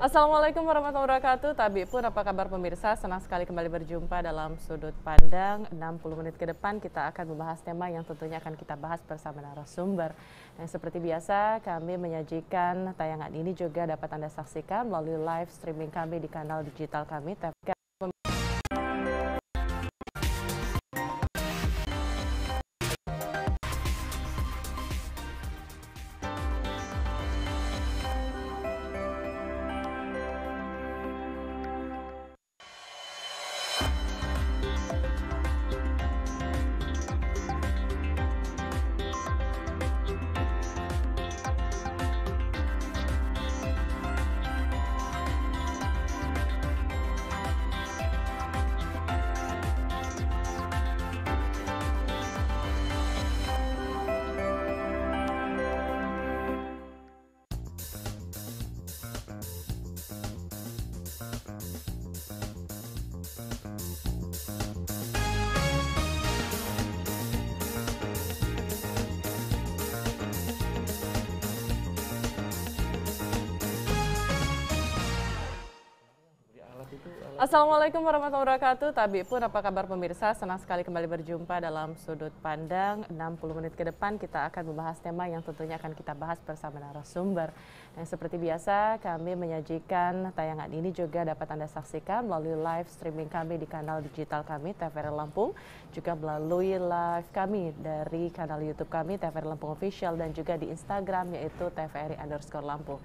Assalamualaikum warahmatullahi wabarakatuh. Tabi pun apa kabar pemirsa? Senang sekali kembali berjumpa dalam Sudut Pandang. 60 menit ke depan kita akan membahas tema yang tentunya akan kita bahas bersama narasumber. Dan seperti biasa kami menyajikan tayangan ini juga dapat Anda saksikan melalui live streaming kami di kanal digital kami TVRI. Assalamualaikum warahmatullahi wabarakatuh. Tabi pun apa kabar pemirsa? Senang sekali kembali berjumpa dalam Sudut Pandang. 60 menit ke depan kita akan membahas tema yang tentunya akan kita bahas bersama narasumber. Dan seperti biasa kami menyajikan tayangan ini juga dapat Anda saksikan melalui live streaming kami di kanal digital kami TVRI Lampung, juga melalui live kami dari kanal YouTube kami TVRI Lampung Official dan juga di Instagram yaitu TVRI_Lampung.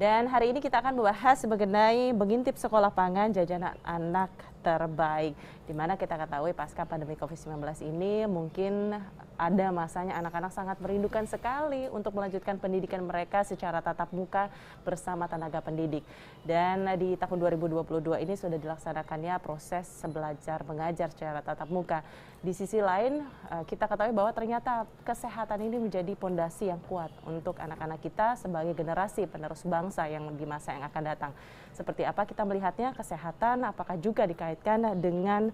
Dan hari ini kita akan membahas mengenai mengintip sekolah pangan jajanan anak terbaik. Di mana kita ketahui pasca pandemi COVID-19 ini mungkin ada masanya anak-anak sangat merindukan sekali untuk melanjutkan pendidikan mereka secara tatap muka bersama tenaga pendidik. Dan di tahun 2022 ini sudah dilaksanakannya proses belajar mengajar secara tatap muka. Di sisi lain kita ketahui bahwa ternyata kesehatan ini menjadi pondasi yang kuat untuk anak-anak kita sebagai generasi penerus bangsa yang di masa yang akan datang. Seperti apa kita melihatnya kesehatan, apakah juga dikaitkan dengan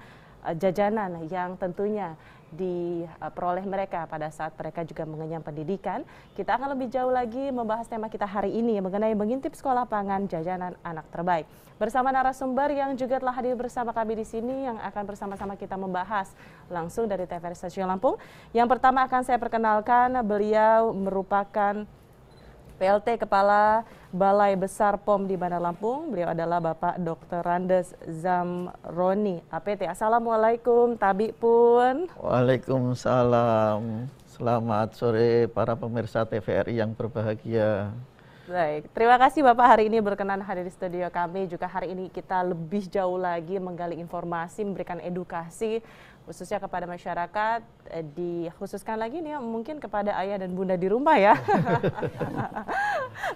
jajanan yang tentunya diperoleh mereka pada saat mereka juga mengenyam pendidikan. Kita akan lebih jauh lagi membahas tema kita hari ini mengenai mengintip sekolah pangan jajanan anak terbaik. Bersama narasumber yang juga telah hadir bersama kami di sini yang akan bersama-sama kita membahas langsung dari TVRI Stasiun Lampung. Yang pertama akan saya perkenalkan, beliau merupakan PLT Kepala Balai Besar POM di Bandar Lampung. Beliau adalah Bapak Dr. Randes Zamroni, APT. Assalamualaikum, Tabi pun. Waalaikumsalam. Selamat sore para pemirsa TVRI yang berbahagia. Baik, terima kasih Bapak hari ini berkenan hadir di studio kami. Juga hari ini kita lebih jauh lagi menggali informasi, memberikan edukasi khususnya kepada masyarakat, dikhususkan lagi nih mungkin kepada ayah dan bunda di rumah ya.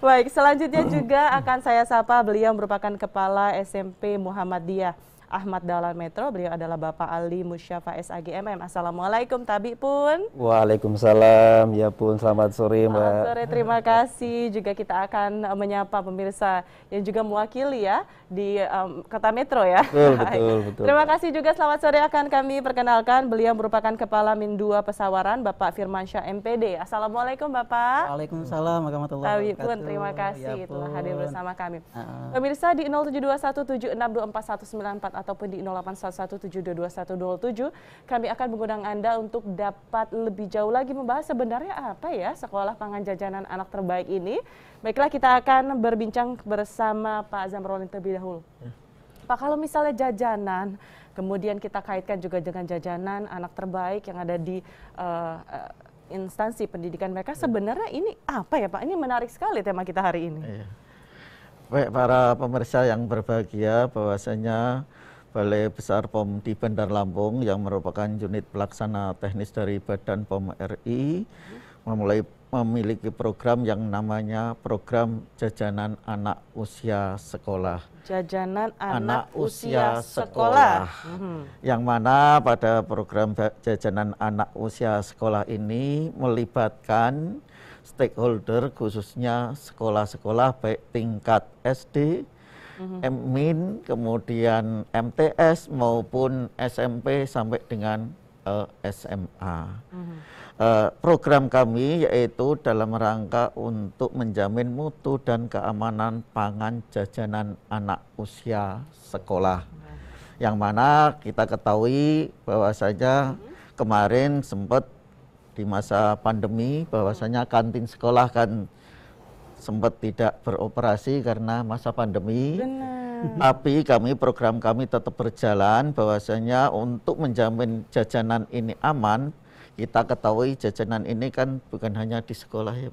Baik, selanjutnya juga akan saya sapa, beliau merupakan Kepala SMP Muhammadiyah Ahmad Dahlan Metro. Beliau adalah Bapak Ali Musyafa SAGMM. Assalamualaikum, Tabi pun. Waalaikumsalam, ya pun. Selamat sore, Mbak. Selamat sore, terima kasih. Juga kita akan menyapa pemirsa yang juga mewakili ya di Kota Metro ya. Betul. Terima kasih juga, selamat sore akan kami perkenalkan. Beliau merupakan Kepala Min 2 Pesawaran, Bapak Firmansyah MPD. Assalamualaikum, Bapak. Waalaikumsalam warahmatullahi wabarakatuh. Tabi pun, terima kasih telah hadir bersama kami. Pemirsa di 0721762419 ataupun di 0811722127 kami akan mengundang Anda untuk dapat lebih jauh lagi membahas sebenarnya apa ya sekolah pangan jajanan anak terbaik ini. Baiklah, kita akan berbincang bersama Pak Zamroni terlebih dahulu. Pak, kalau misalnya jajanan, kemudian kita kaitkan juga dengan jajanan anak terbaik yang ada di instansi pendidikan mereka, sebenarnya ini apa ya Pak? Ini menarik sekali tema kita hari ini. Baik para pemirsa yang berbahagia, bahwasanya Balai Besar POM di Bandar Lampung yang merupakan unit pelaksana teknis dari Badan POM RI memiliki program yang namanya Program Jajanan Anak Usia Sekolah. Jajanan Anak Usia Sekolah. Yang mana pada program Jajanan Anak Usia Sekolah ini melibatkan stakeholder khususnya sekolah-sekolah baik tingkat SD, MIN, kemudian MTS maupun SMP sampai dengan SMA. program kami yaitu dalam rangka untuk menjamin mutu dan keamanan pangan jajanan anak usia sekolah. Yang mana kita ketahui bahwasanya kemarin sempat di masa pandemi bahwasanya kantin sekolah kan sempat tidak beroperasi karena masa pandemi. Tapi program kami tetap berjalan bahwasanya untuk menjamin jajanan ini aman. Kita ketahui jajanan ini kan bukan hanya di sekolah ya,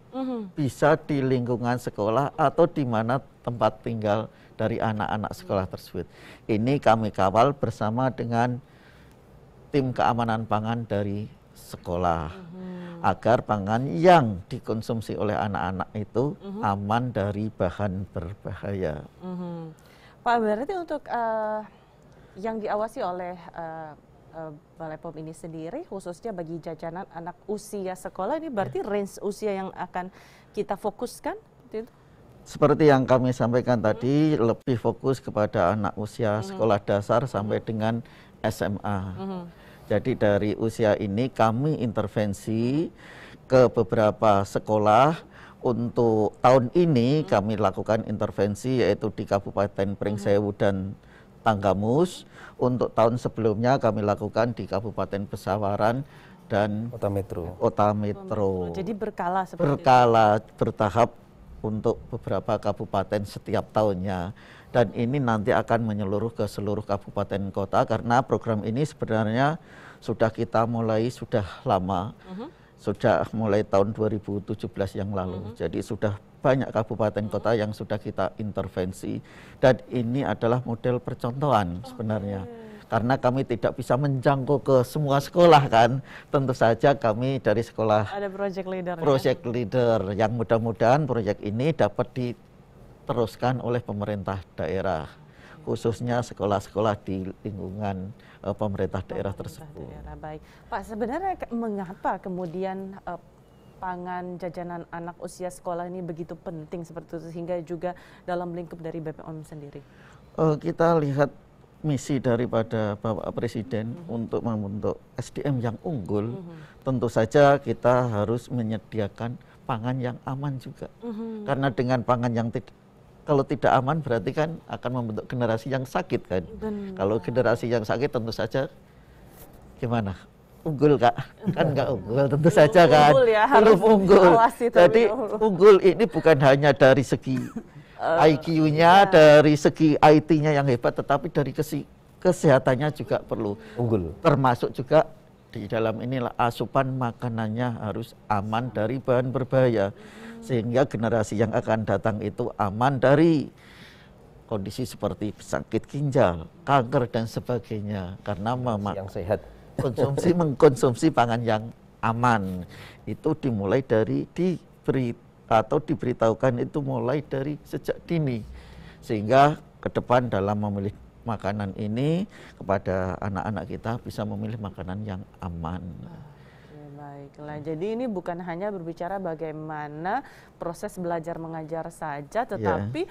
bisa di lingkungan sekolah atau di mana tempat tinggal dari anak-anak sekolah tersebut. Ini kami kawal bersama dengan tim keamanan pangan dari sekolah, agar pangan yang dikonsumsi oleh anak-anak itu aman dari bahan berbahaya. Pak, berarti untuk yang diawasi oleh Balai POM ini sendiri, khususnya bagi jajanan anak usia sekolah ini, berarti range usia yang akan kita fokuskan? Seperti yang kami sampaikan tadi, lebih fokus kepada anak usia sekolah dasar sampai dengan SMA. Jadi dari usia ini kami intervensi ke beberapa sekolah. Untuk tahun ini kami lakukan intervensi yaitu di Kabupaten Pringsewu dan Tanggamus. Untuk tahun sebelumnya kami lakukan di Kabupaten Pesawaran dan Kota Metro. Kota Metro. Jadi berkala seperti berkala, bertahap untuk beberapa kabupaten setiap tahunnya. Dan ini nanti akan menyeluruh ke seluruh kabupaten kota karena program ini sebenarnya sudah kita mulai sudah lama. Sudah mulai tahun 2017 yang lalu. Jadi sudah banyak kabupaten kota yang sudah kita intervensi. Dan ini adalah model percontohan sebenarnya. Karena kami tidak bisa menjangkau ke semua sekolah kan. Tentu saja kami dari sekolah ada project leader yang mudah-mudahan proyek ini dapat diteruskan oleh pemerintah daerah. Khususnya sekolah-sekolah di lingkungan pemerintah daerah tersebut. Baik, Pak, sebenarnya mengapa kemudian pangan jajanan anak usia sekolah ini begitu penting seperti itu sehingga juga dalam lingkup dari BPOM sendiri? Kita lihat misi daripada Bapak Presiden untuk membentuk SDM yang unggul. Tentu saja kita harus menyediakan pangan yang aman juga. Karena dengan pangan yang kalau tidak aman berarti kan akan membentuk generasi yang sakit kan. Kalau generasi yang sakit tentu saja gimana? Unggul Kak? Kan nggak unggul tentu saja kan. Belum unggul. Jadi unggul ini bukan hanya dari segi IQ-nya, dari segi IT-nya yang hebat, tetapi dari kesehatannya juga perlu unggul. Termasuk juga di dalam inilah asupan makanannya harus aman dari bahan berbahaya. Sehingga generasi yang akan datang itu aman dari kondisi seperti sakit ginjal, kanker dan sebagainya karena yang sehat. mengkonsumsi pangan yang aman. Itu dimulai dari diberitahukan itu mulai dari sejak dini. Sehingga ke depan dalam memilih makanan ini kepada anak-anak kita bisa memilih makanan yang aman. Baiklah, jadi ini bukan hanya berbicara bagaimana proses belajar mengajar saja, tetapi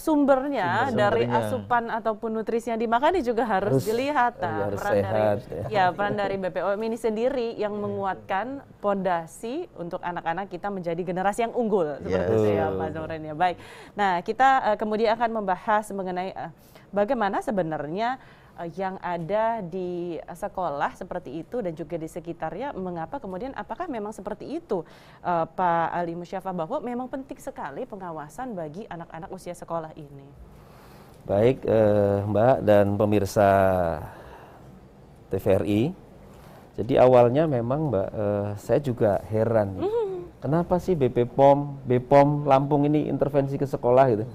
sumbernya dari asupan ataupun nutrisi yang dimakan juga harus dilihat. Harus peran sehat, peran dari BPOM ini sendiri yang menguatkan pondasi untuk anak-anak kita menjadi generasi yang unggul seperti itu ya Pak Zohran ya. Baik, nah kita kemudian akan membahas mengenai bagaimana sebenarnya yang ada di sekolah seperti itu dan juga di sekitarnya, mengapa kemudian apakah memang seperti itu Pak Ali Musyafah bahwa memang penting sekali pengawasan bagi anak-anak usia sekolah ini? Baik Mbak dan pemirsa TVRI, jadi awalnya memang Mbak saya juga heran kenapa sih BPOM Lampung ini intervensi ke sekolah gitu.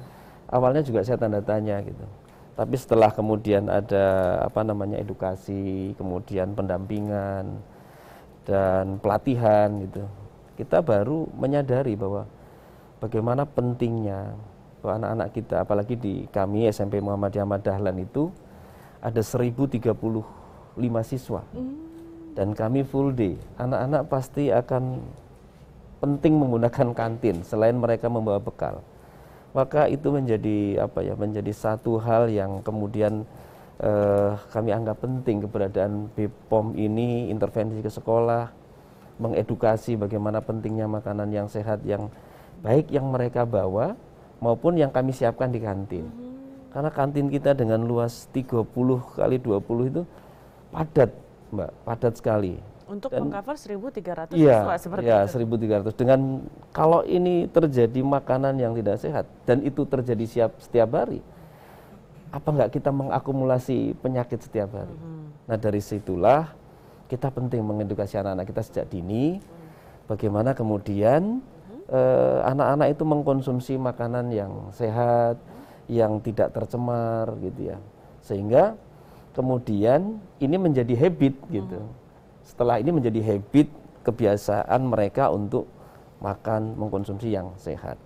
Awalnya juga saya tanda tanya gitu. Tapi setelah kemudian ada edukasi, kemudian pendampingan dan pelatihan gitu, kita baru menyadari bahwa bagaimana pentingnya bahwa anak-anak kita, apalagi di kami SMP Muhammadiyah Ahmad Dahlan itu ada 1035 siswa dan kami full day. Anak-anak pasti akan penting menggunakan kantin selain mereka membawa bekal. Maka itu menjadi menjadi satu hal yang kemudian kami anggap penting keberadaan BPOM ini intervensi ke sekolah mengedukasi bagaimana pentingnya makanan yang sehat, yang baik yang mereka bawa maupun yang kami siapkan di kantin. Karena kantin kita dengan luas 30 kali 20 itu padat, Mbak, padat sekali. Untuk mengcover 1.300 iya, siswa seperti iya, itu. 1.300. Dengan kalau ini terjadi makanan yang tidak sehat dan itu terjadi setiap hari, apa enggak kita mengakumulasi penyakit setiap hari? Nah, dari situlah kita penting mengedukasi anak-anak kita sejak dini, bagaimana kemudian anak-anak itu mengkonsumsi makanan yang sehat, yang tidak tercemar gitu ya, sehingga kemudian ini menjadi habit gitu. Setelah ini menjadi habit, kebiasaan mereka untuk makan, mengkonsumsi yang sehat.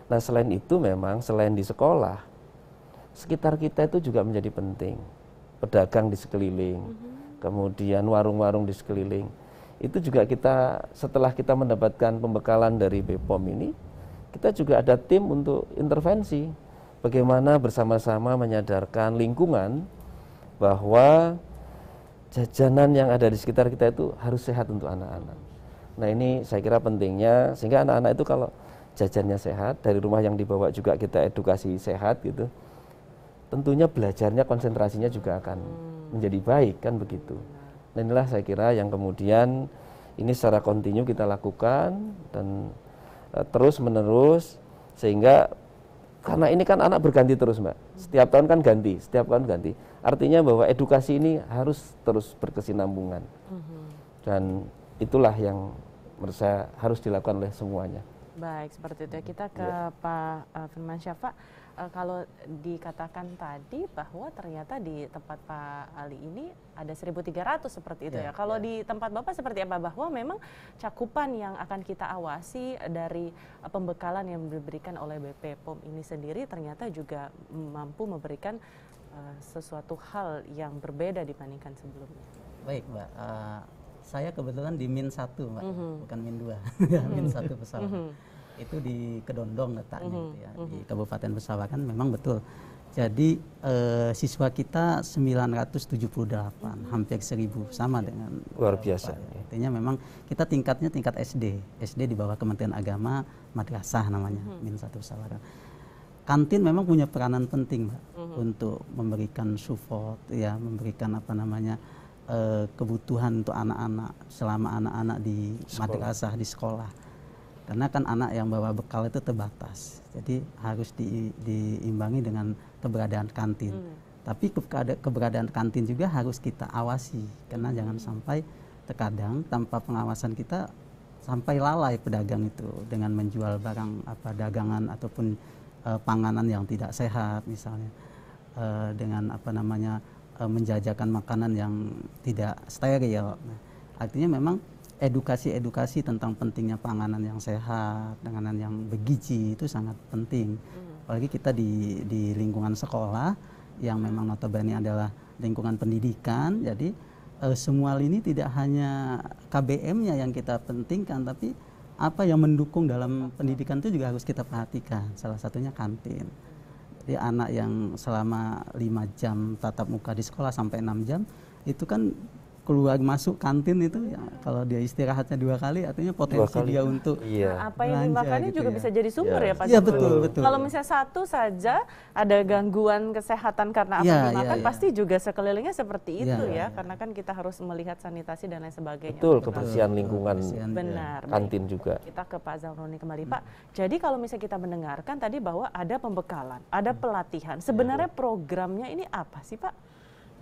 Nah, selain itu memang selain di sekolah, sekitar kita itu juga menjadi penting. Pedagang di sekeliling, kemudian warung-warung di sekeliling. Itu juga kita, setelah kita mendapatkan pembekalan dari BPOM ini, kita juga ada tim untuk intervensi. Bagaimana bersama-sama menyadarkan lingkungan bahwa jajanan yang ada di sekitar kita itu harus sehat untuk anak-anak. Nah, ini saya kira pentingnya, sehingga anak-anak itu kalau jajannya sehat, dari rumah yang dibawa juga kita edukasi sehat gitu, tentunya belajarnya, konsentrasinya juga akan menjadi baik, kan begitu. Nah, inilah saya kira yang kemudian ini secara kontinu kita lakukan dan terus menerus, sehingga karena ini kan anak berganti terus, Mbak. Setiap tahun kan ganti, setiap tahun ganti. Artinya bahwa edukasi ini harus terus berkesinambungan. Dan itulah yang menurut saya harus dilakukan oleh semuanya. Baik, seperti itu ya. Kita ke Pak Firman Syafa. Kalau dikatakan tadi bahwa ternyata di tempat Pak Ali ini ada 1.300 seperti itu ya. Kalau di tempat Bapak seperti apa? Bahwa memang cakupan yang akan kita awasi dari pembekalan yang diberikan oleh BPOM ini sendiri ternyata juga mampu memberikan sesuatu hal yang berbeda dibandingkan sebelumnya. Baik, Mbak. Saya kebetulan di min 1, Mbak, bukan min 2. Min 1 pesawat. Itu di Kedondong letaknya gitu ya, di Kabupaten Pesawakan, memang betul. Jadi siswa kita 978, hampir 1.000, sama dengan luar biasa. Artinya memang kita tingkatnya tingkat SD di bawah Kementerian Agama, madrasah namanya, min 1 Pesawakan. Kantin memang punya peranan penting, Mbak, untuk memberikan support ya, memberikan kebutuhan untuk anak-anak selama anak-anak di madrasah, di sekolah. Karena kan anak yang bawa bekal itu terbatas, jadi harus diimbangi dengan keberadaan kantin. Tapi keberadaan kantin juga harus kita awasi, karena jangan sampai terkadang tanpa pengawasan kita sampai lalai pedagang itu dengan menjual barang dagangan ataupun panganan yang tidak sehat misalnya, dengan menjajakan makanan yang tidak steril. Nah, artinya memang edukasi tentang pentingnya panganan yang sehat, panganan yang bergizi itu sangat penting. Apalagi kita di lingkungan sekolah yang memang notabene adalah lingkungan pendidikan. Jadi semua lini tidak hanya KBM-nya yang kita pentingkan, tapi apa yang mendukung dalam pendidikan itu juga harus kita perhatikan. Salah satunya kantin. Jadi anak yang selama 5 jam tatap muka di sekolah sampai 6 jam itu kan keluar masuk kantin itu ya, kalau dia istirahatnya 2 kali artinya potensi dia untuk apa yang dimakannya gitu juga bisa jadi sumber ya Pak. Iya, betul. Kalau misalnya satu saja ada gangguan kesehatan karena apa yang dimakan, pasti juga sekelilingnya seperti itu ya, karena kan kita harus melihat sanitasi dan lain sebagainya. Betul, kebersihan lingkungan. Benar. Kantin juga. Kita ke Pak Zahroni kembali, Pak. Jadi kalau misalnya kita mendengarkan tadi bahwa ada pembekalan, ada pelatihan, sebenarnya programnya ini apa sih Pak?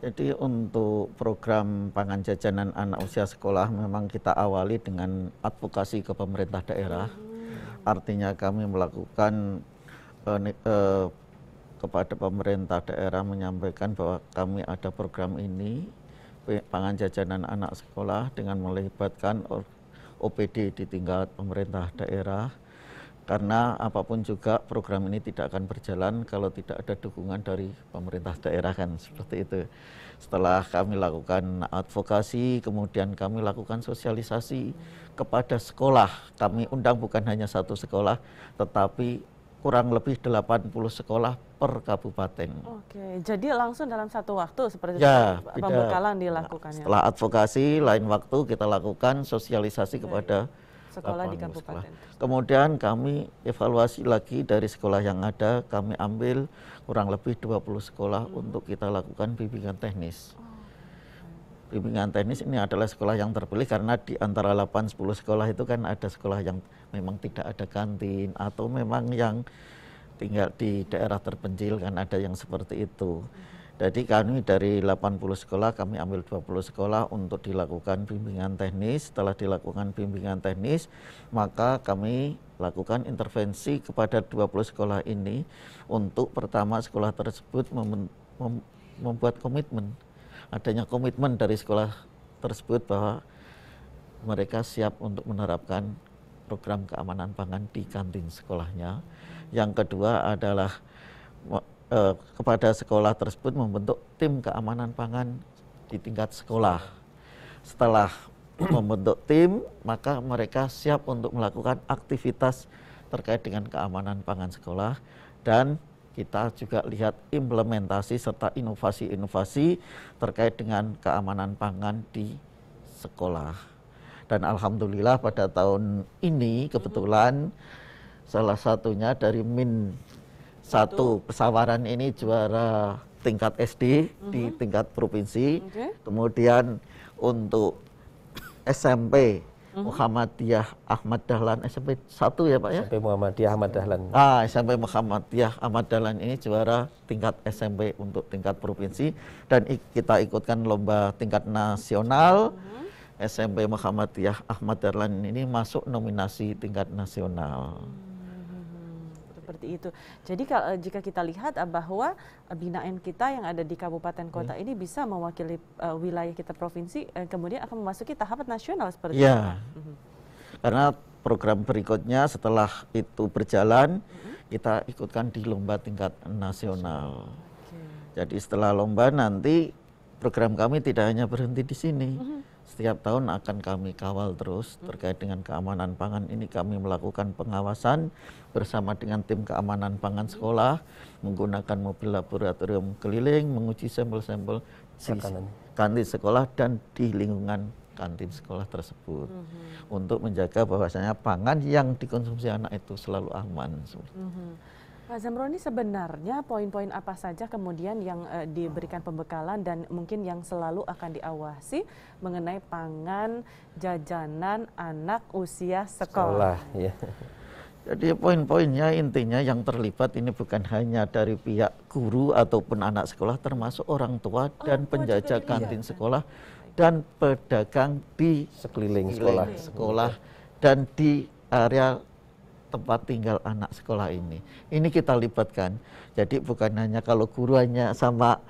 Jadi untuk program pangan jajanan anak usia sekolah memang kita awali dengan advokasi ke pemerintah daerah. Artinya kami melakukan kepada pemerintah daerah menyampaikan bahwa kami ada program ini, pangan jajanan anak sekolah, dengan melibatkan OPD di tingkat pemerintah daerah. Karena apapun juga program ini tidak akan berjalan kalau tidak ada dukungan dari pemerintah daerah, kan seperti itu. Setelah kami lakukan advokasi, kemudian kami lakukan sosialisasi kepada sekolah. Kami undang bukan hanya satu sekolah, tetapi kurang lebih 80 sekolah per kabupaten. Oke, jadi langsung dalam satu waktu seperti Ya, itu pembekalan dilakukannya. Setelah advokasi, lain waktu kita lakukan sosialisasi kepada Sekolah di 80 sekolah. kabupaten. Kemudian kami evaluasi lagi dari sekolah yang ada, kami ambil kurang lebih 20 sekolah untuk kita lakukan bimbingan teknis. Bimbingan teknis ini adalah sekolah yang terpilih karena di antara 8-10 sekolah itu kan ada sekolah yang memang tidak ada kantin atau memang yang tinggal di daerah terpencil, kan ada yang seperti itu. Jadi kami dari 80 sekolah kami ambil 20 sekolah untuk dilakukan bimbingan teknis. Setelah dilakukan bimbingan teknis, maka kami lakukan intervensi kepada 20 sekolah ini untuk pertama sekolah tersebut membuat komitmen. Adanya komitmen dari sekolah tersebut bahwa mereka siap untuk menerapkan program keamanan pangan di kantin sekolahnya. Yang kedua adalah kepada sekolah tersebut membentuk tim keamanan pangan di tingkat sekolah. Setelah membentuk tim, maka mereka siap untuk melakukan aktivitas terkait dengan keamanan pangan sekolah, dan kita juga lihat implementasi serta inovasi-inovasi terkait dengan keamanan pangan di sekolah. Dan alhamdulillah pada tahun ini kebetulan salah satunya dari Min1 Pesawaran ini juara tingkat SD di tingkat provinsi. Kemudian untuk SMP Muhammadiyah Ahmad Dahlan SMP 1 ya Pak ya? SMP Muhammadiyah Ahmad Dahlan. SMP Muhammadiyah Ahmad Dahlan ini juara tingkat SMP untuk tingkat provinsi, dan kita ikutkan lomba tingkat nasional. SMP Muhammadiyah Ahmad Dahlan ini masuk nominasi tingkat nasional. Seperti itu. Jadi kalau jika kita lihat bahwa binaan kita yang ada di kabupaten kota ini bisa mewakili wilayah kita provinsi, kemudian akan memasuki tahap nasional seperti itu. Ya, karena program berikutnya setelah itu berjalan, kita ikutkan di lomba tingkat nasional. Jadi setelah lomba nanti program kami tidak hanya berhenti di sini. Setiap tahun akan kami kawal terus terkait dengan keamanan pangan ini. Kami melakukan pengawasan bersama dengan tim keamanan pangan sekolah, menggunakan mobil laboratorium keliling, menguji sampel-sampel kantin sekolah dan di lingkungan kantin sekolah tersebut, untuk menjaga bahwasanya pangan yang dikonsumsi anak itu selalu aman. Pak Zamroni, sebenarnya poin-poin apa saja kemudian yang diberikan pembekalan dan mungkin yang selalu akan diawasi mengenai pangan jajanan anak usia sekolah? Ya. Jadi poin-poinnya intinya yang terlibat ini bukan hanya dari pihak guru ataupun anak sekolah, termasuk orang tua dan penjajah kantin sekolah dan pedagang di sekeliling sekolah dan di area tempat tinggal anak sekolah ini. Ini kita libatkan. Jadi bukan hanya kalau guru hanya sama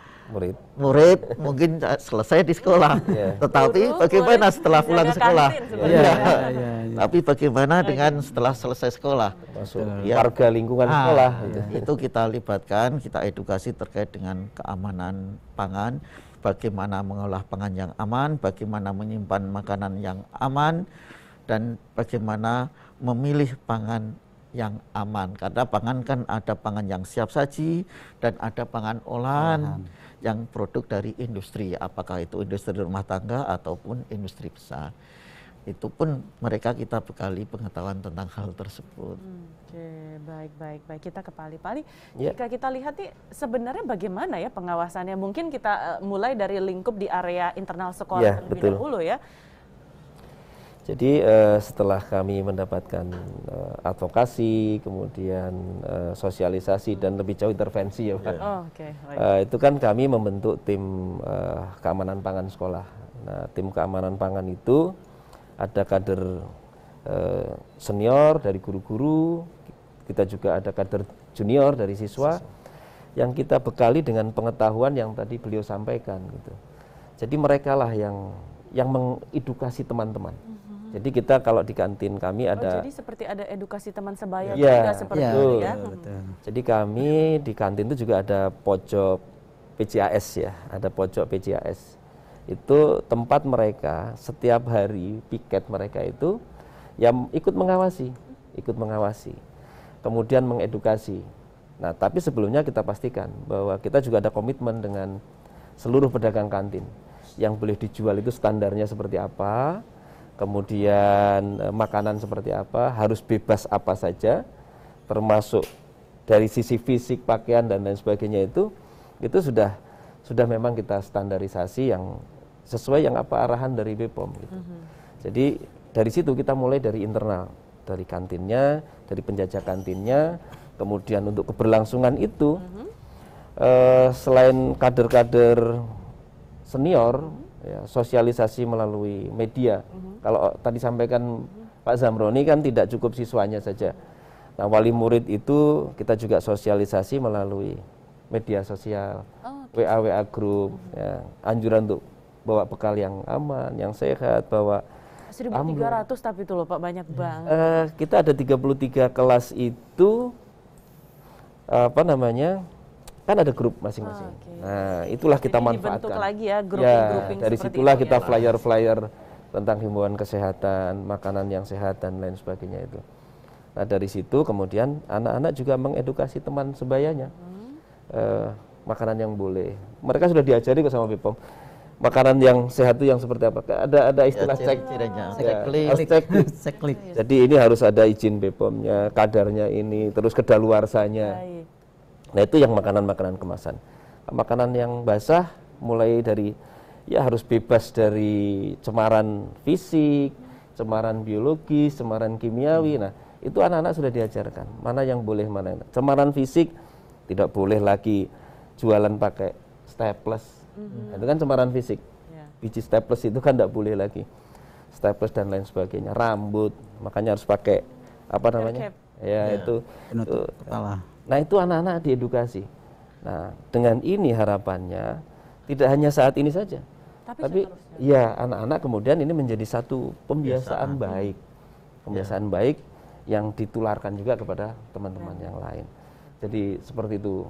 murid mungkin selesai di sekolah, tetapi bagaimana setelah pulang sekolah? Tapi bagaimana dengan setelah selesai sekolah? Warga lingkungan sekolah. Itu kita libatkan, kita edukasi terkait dengan keamanan pangan, bagaimana mengolah pangan yang aman, bagaimana menyimpan makanan yang aman, dan bagaimana memilih pangan yang aman. Karena pangan kan ada pangan yang siap saji dan ada pangan olahan yang produk dari industri, apakah itu industri rumah tangga ataupun industri besar. Itu pun mereka kita bekali pengetahuan tentang hal tersebut. Oke, baik. Kita ke Pali. Jika kita lihat nih sebenarnya bagaimana ya pengawasannya? Mungkin kita mulai dari lingkup di area internal sekolah terlebih dahulu ya. Jadi setelah kami mendapatkan advokasi, kemudian sosialisasi dan lebih jauh intervensi ya Pak. Itu kan kami membentuk tim keamanan pangan sekolah. Nah, tim keamanan pangan itu ada kader senior dari guru-guru, kita juga ada kader junior dari siswa yang kita bekali dengan pengetahuan yang tadi beliau sampaikan gitu. Jadi mereka lah yang mengedukasi teman-teman. Jadi kita kalau di kantin kami ada jadi seperti ada edukasi teman sebaya juga seperti itu ya. Jadi kami di kantin itu juga ada pojok PCAS ya, ada pojok PCAS. Itu tempat mereka setiap hari piket mereka itu yang ikut mengawasi. kemudian mengedukasi. Nah, tapi sebelumnya kita pastikan bahwa kita juga ada komitmen dengan seluruh pedagang kantin. Yang boleh dijual itu standarnya seperti apa, kemudian makanan seperti apa, harus bebas apa saja, termasuk dari sisi fisik, pakaian dan lain sebagainya itu sudah memang kita standarisasi yang sesuai yang apa arahan dari BPOM gitu. Jadi dari situ kita mulai dari internal, dari kantinnya, dari penjajah kantinnya, kemudian untuk keberlangsungan itu selain kader-kader senior, ya, sosialisasi melalui media. Kalau tadi sampaikan Pak Zamroni kan tidak cukup siswanya saja. Nah, wali murid itu kita juga sosialisasi melalui media sosial, WA group, ya, anjuran untuk bawa bekal yang aman, yang sehat, bawa 1.300 tapi itu loh Pak, banyak banget. Kita ada 33 kelas itu, kan ada grup masing-masing. Nah, itulah kita Jadi manfaatkan. dibentuk lagi ya, grouping Dari seperti situlah itu kita ya, flyer-flyer tentang himbauan kesehatan, makanan yang sehat dan lain sebagainya itu. Nah, dari situ kemudian anak-anak juga mengedukasi teman sebayanya. Makanan yang boleh. Mereka sudah diajari kok sama BPOM. Makanan yang sehat itu yang seperti apa? Ada istilah Ceklik. Jadi ini harus ada izin BPOM-nya, kadarnya ini, terus kedaluarsanya. Nah, itu yang makanan-makanan kemasan. Makanan yang basah mulai dari ya harus bebas dari cemaran fisik, cemaran biologis, cemaran kimiawi. Nah, itu anak-anak sudah diajarkan mana yang boleh, mana yang cemaran fisik tidak boleh lagi jualan pakai staples. Itu kan cemaran fisik. Biji staples itu kan tidak boleh lagi. Staples dan lain sebagainya. Rambut, makanya harus pakai apa namanya? Ya, itu penutup kepala. Nah, itu anak-anak diedukasi. Nah, dengan ini harapannya tidak hanya saat ini saja. Tapi ya anak-anak kemudian ini menjadi satu pembiasaan baik. Pembiasaan baik yang ditularkan juga kepada teman-teman yang lain. Jadi seperti itu,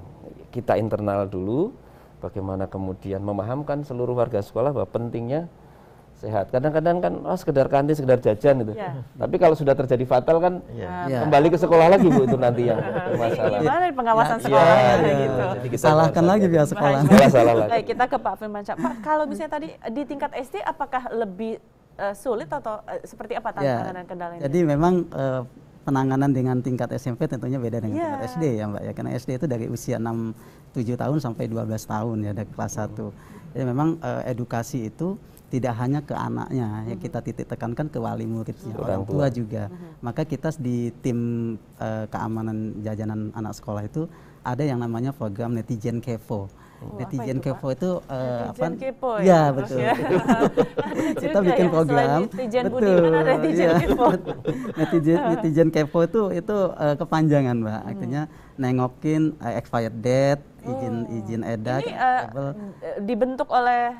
kita internal dulu, bagaimana kemudian memahamkan seluruh warga sekolah bahwa pentingnya sehat. Kadang-kadang kan sekedar kantin, sekedar jajan itu. Tapi kalau sudah terjadi fatal kan kembali ke sekolah lagi Bu, itu nanti yang bermasalah. Gimana pengawasan sekolah gitu. Salahkan lagi pihak sekolah. Salah lagi. Baik, kita ke Pak Firmansyah. Pak, kalau misalnya tadi di tingkat SD apakah lebih sulit atau seperti apa tantangan dan kendalanya? Jadi memang penanganan dengan tingkat SMP tentunya beda dengan tingkat SD ya Mbak ya, karena SD itu dari usia 6-7 tahun sampai 12 tahun ya, dari kelas 1. Jadi memang edukasi itu tidak hanya ke anaknya, ya kita titik tekankan ke wali muridnya, orang tua juga. Maka kita di tim keamanan jajanan anak sekolah itu ada yang namanya program Netizen Kepo. Netizen Kepo itu apa? Kepo ya, betul. Ya. Kita bikin program. Netizen Budiman ada Netizen Kepo. Netizen Kepo itu kepanjangan Mbak. Artinya nengokin expired date, izin edar. Ini dibentuk oleh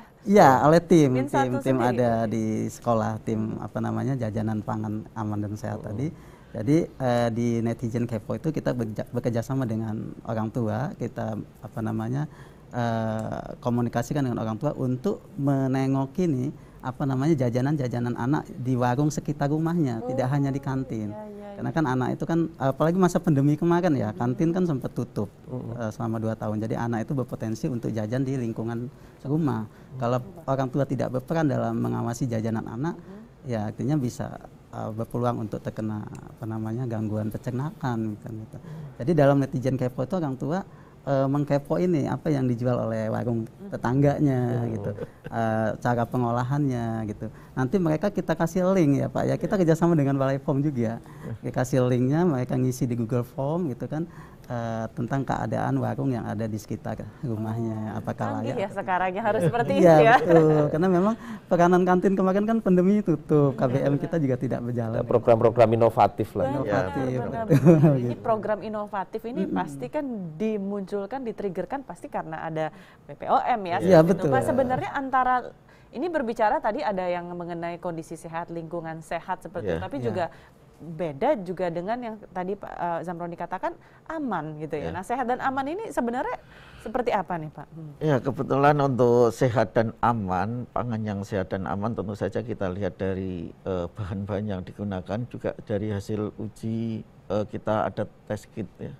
oleh tim sendiri. ada di sekolah, tim apa namanya jajanan pangan aman dan sehat tadi. Jadi di Netizen Kepo itu kita bekerja sama dengan orang tua, kita apa namanya komunikasikan dengan orang tua untuk menengoki nih apa namanya jajanan-jajanan anak di warung sekitar rumahnya, tidak hanya di kantin. Karena kan anak itu kan apalagi masa pandemi kemarin ya, kantin kan sempat tutup selama 2 tahun. Jadi anak itu berpotensi untuk jajan di lingkungan rumah. Kalau orang tua tidak berperan dalam mengawasi jajanan anak, ya artinya bisa berpeluang untuk terkena apa namanya gangguan pencernaan gitu. Jadi dalam Netizen Kepo itu orang tua mengkepo ini apa yang dijual oleh warung tetangganya gitu, cara pengolahannya gitu. Nanti mereka kita kasih link ya Pak ya, kita kerjasama dengan Balai POM juga, kita kasih linknya, mereka ngisi di Google Form gitu kan, tentang keadaan warung yang ada di sekitar rumahnya, apakah layak. Ya sekarangnya harus seperti itu ya. Ya. Betul, karena memang peranan kantin kemarin kan pandemi tutup, KBM kita juga tidak berjalan. Program-program inovatif lah. Ini program inovatif ini pasti kan dimunculkan, ditriggerkan pasti karena ada BPOM ya. Iya betul. Pak, sebenarnya antara ini berbicara tadi ada yang mengenai kondisi sehat, lingkungan sehat seperti itu, tapi juga beda juga dengan yang tadi Pak Zamroni katakan aman gitu ya. Ya. Nah, sehat dan aman ini sebenarnya seperti apa nih Pak? Ya, kebetulan untuk sehat dan aman, pangan yang sehat dan aman tentu saja kita lihat dari bahan-bahan yang digunakan, juga dari hasil uji kita ada test kit ya.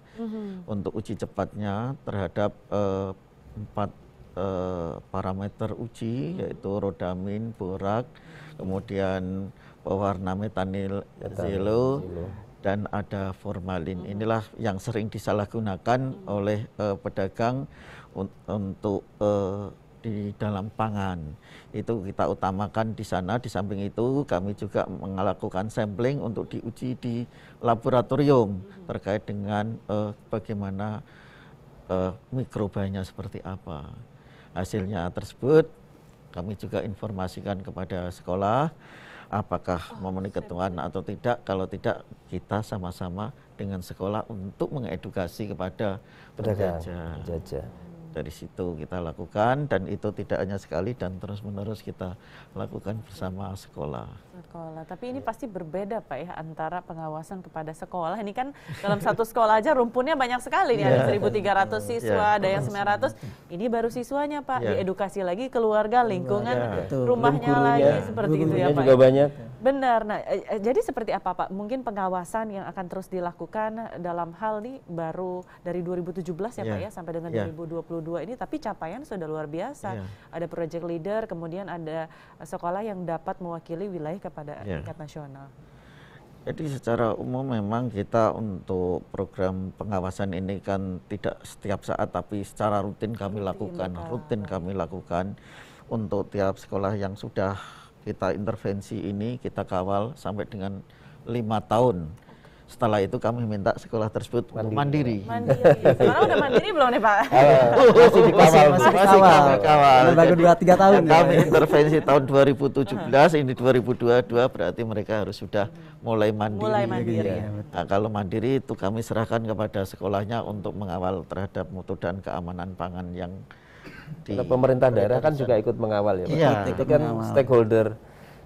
Untuk uji cepatnya terhadap 4 parameter uji, yaitu rodamin, borak, kemudian pewarna metanil zelo, dan ada formalin. Inilah yang sering disalahgunakan oleh pedagang untuk di dalam pangan. Itu kita utamakan di sana. Di samping itu kami juga melakukan sampling untuk diuji di laboratorium terkait dengan bagaimana mikrobanya seperti apa. Hasilnya tersebut kami juga informasikan kepada sekolah apakah memenuhi ketentuan atau tidak. Kalau tidak, kita sama-sama dengan sekolah untuk mengedukasi kepada penjajah. Dari situ kita lakukan, dan itu tidak hanya sekali dan terus-menerus kita lakukan bersama sekolah. Tapi ini pasti berbeda Pak ya antara pengawasan kepada sekolah. Ini kan dalam satu sekolah aja rumpunnya banyak sekali nih, ada 1.300 siswa, ada yang 900. Ini baru siswanya Pak, diedukasi lagi keluarga, lingkungan, rumahnya lagi, seperti itu ya Pak. Juga banyak. Benar. Nah, jadi seperti apa Pak? Mungkin pengawasan yang akan terus dilakukan dalam hal ini baru dari 2017 ya Pak ya, sampai dengan 2022 ini, tapi capaian sudah luar biasa. Ada project leader, kemudian ada sekolah yang dapat mewakili wilayah kepada tingkat nasional. Jadi secara umum memang kita untuk program pengawasan ini kan tidak setiap saat, tapi secara rutin kami lakukan untuk tiap sekolah yang sudah kita intervensi ini, kita kawal sampai dengan 5 tahun. Setelah itu kami minta sekolah tersebut mandiri. Sekarang udah mandiri belum nih Pak? Masih dikawal. Masih kami kawal. Baru 2-3 tahun. Kami intervensi tahun 2017, ini 2022, berarti mereka harus sudah mulai mandiri. Nah, kalau mandiri itu kami serahkan kepada sekolahnya untuk mengawal terhadap mutu dan keamanan pangan yang pemerintah daerah kan juga ikut mengawal ya Pak. Itu kan stakeholder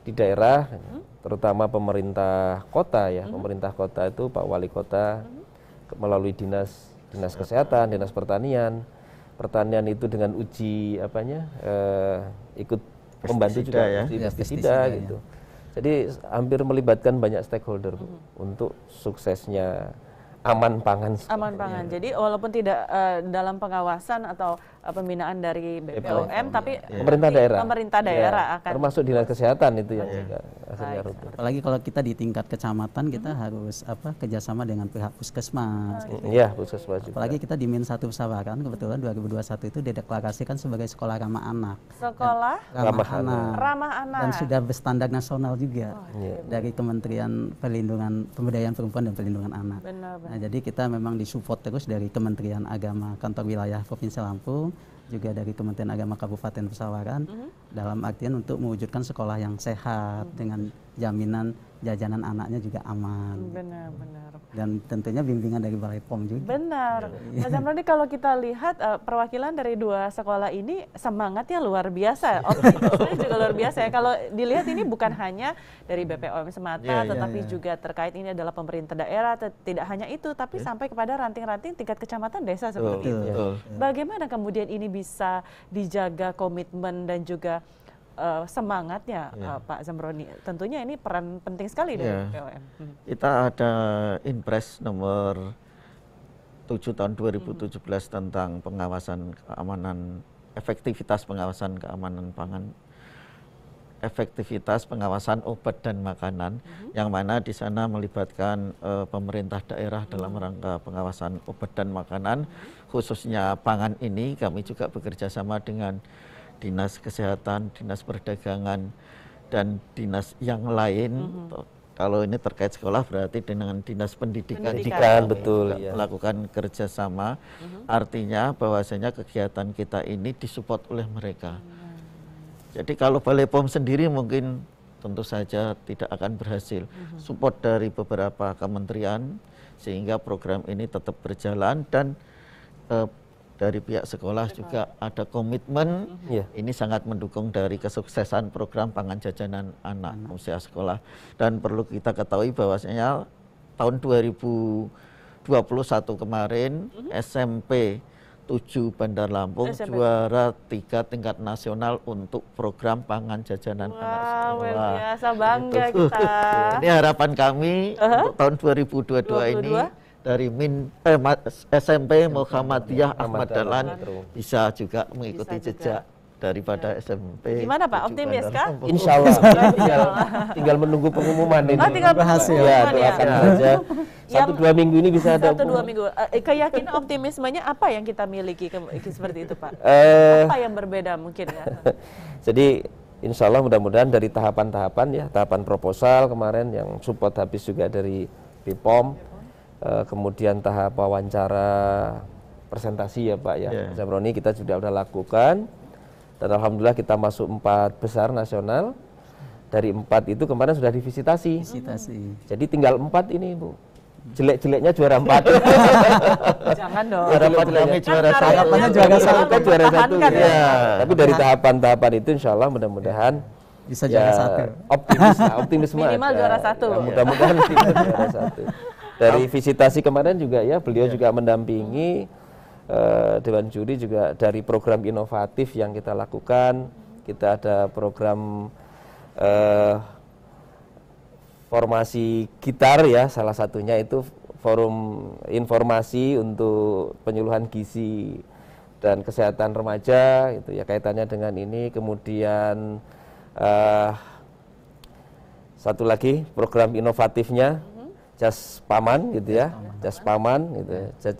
di daerah, terutama pemerintah kota ya. Pemerintah kota itu Pak Wali Kota melalui dinas kesehatan, dinas pertanian itu dengan uji ikut membantu juga ya, uji pestisida gitu. Jadi hampir melibatkan banyak stakeholder Bu, untuk suksesnya aman pangan. Jadi walaupun tidak dalam pengawasan atau pembinaan dari BPOM, tapi pemerintah daerah akan termasuk dinas kesehatan itu yang juga hasilnya rutin. Apalagi kalau kita di tingkat kecamatan, kita harus kerjasama dengan pihak puskesmas. Iya, puskesmas juga. Apalagi kita di Min 1 Pesawaran, kebetulan 2021 itu dideklarasikan sebagai sekolah ramah anak. Sekolah ramah anak. Dan sudah berstandar nasional juga dari Kementerian Pemberdayaan Perempuan dan Perlindungan Anak. Nah, jadi kita memang disupport terus dari Kementerian Agama Kantor Wilayah Provinsi Lampung, juga dari Kementerian Agama Kabupaten Pesawaran, dalam artian untuk mewujudkan sekolah yang sehat dengan jaminan jajanan anaknya juga aman. Benar. Dan tentunya bimbingan dari Balai POM juga. Benar. Mas Zamroni, kalau kita lihat perwakilan dari 2 sekolah ini semangatnya luar biasa, optimisnya juga luar biasa ya. Kalau dilihat ini bukan hanya dari BPOM semata, tetapi juga terkait ini adalah pemerintah daerah, tidak hanya itu, tapi sampai kepada ranting-ranting tingkat kecamatan desa seperti itu. Bagaimana kemudian ini bisa dijaga komitmen dan juga semangatnya Pak Zamroni? Tentunya ini peran penting sekali dari BPOM. Kita ada Inpres nomor 7 tahun 2017 tentang pengawasan keamanan, efektivitas pengawasan keamanan pangan, efektivitas pengawasan obat dan makanan, yang mana di sana melibatkan pemerintah daerah dalam rangka pengawasan obat dan makanan, khususnya pangan ini. Kami juga bekerja sama dengan Dinas Kesehatan, Dinas Perdagangan, dan dinas yang lain. Kalau ini terkait sekolah berarti dengan Dinas Pendidikan betul ya. Melakukan kerjasama. Artinya bahwasanya kegiatan kita ini disupport oleh mereka. Jadi kalau Balai POM sendiri mungkin tentu saja tidak akan berhasil. Support dari beberapa kementerian sehingga program ini tetap berjalan, dan dari pihak sekolah juga ada komitmen. Ini sangat mendukung dari kesuksesan program pangan jajanan anak usia sekolah. Dan perlu kita ketahui bahwasanya tahun 2021 kemarin SMP 7 Bandar Lampung juara 3 tingkat nasional untuk program pangan jajanan anak sekolah. Luar biasa, bangga kita. Ini harapan kami untuk tahun 2022 ini dari SMP Muhammadiyah Ahmad Dahlan bisa juga mengikuti jejak daripada SMP. Gimana Pak, optimis kah? Insya Allah. tinggal menunggu pengumuman ini. Tinggal berhasil. Ya, doakan saja. 1-2 minggu ini bisa ada. 1-2 minggu. Keyakinan optimismenya apa yang kita miliki seperti itu Pak? Apa yang berbeda mungkin ya? Jadi insya Allah mudah-mudahan dari tahapan-tahapan ya, tahapan proposal kemarin yang support habis juga dari BPOM, kemudian tahap wawancara presentasi ya Pak ya, Zamroni kita sudah lakukan. Dan alhamdulillah kita masuk 4 besar nasional. Dari 4 itu kemarin sudah divisitasi. Jadi tinggal 4 ini Bu. Jelek-jeleknya juara 4. Jangan dong. Harapan kami juara 1. Harapannya juara 1. Juara 1. Ya. Tapi dari tahapan-tahapan itu insya Allah mudah-mudahan bisa juara 1. Optimis minimal juara 1. Ya, mudah-mudahan juara 1. Dari visitasi kemarin juga ya, beliau juga mendampingi Dewan Juri juga dari program inovatif yang kita lakukan. Kita ada program formasi gitar ya, salah satunya itu forum informasi untuk penyuluhan gizi dan kesehatan remaja itu ya, kaitannya dengan ini. Kemudian satu lagi program inovatifnya Jas Paman gitu ya, Jas Paman gitu ya.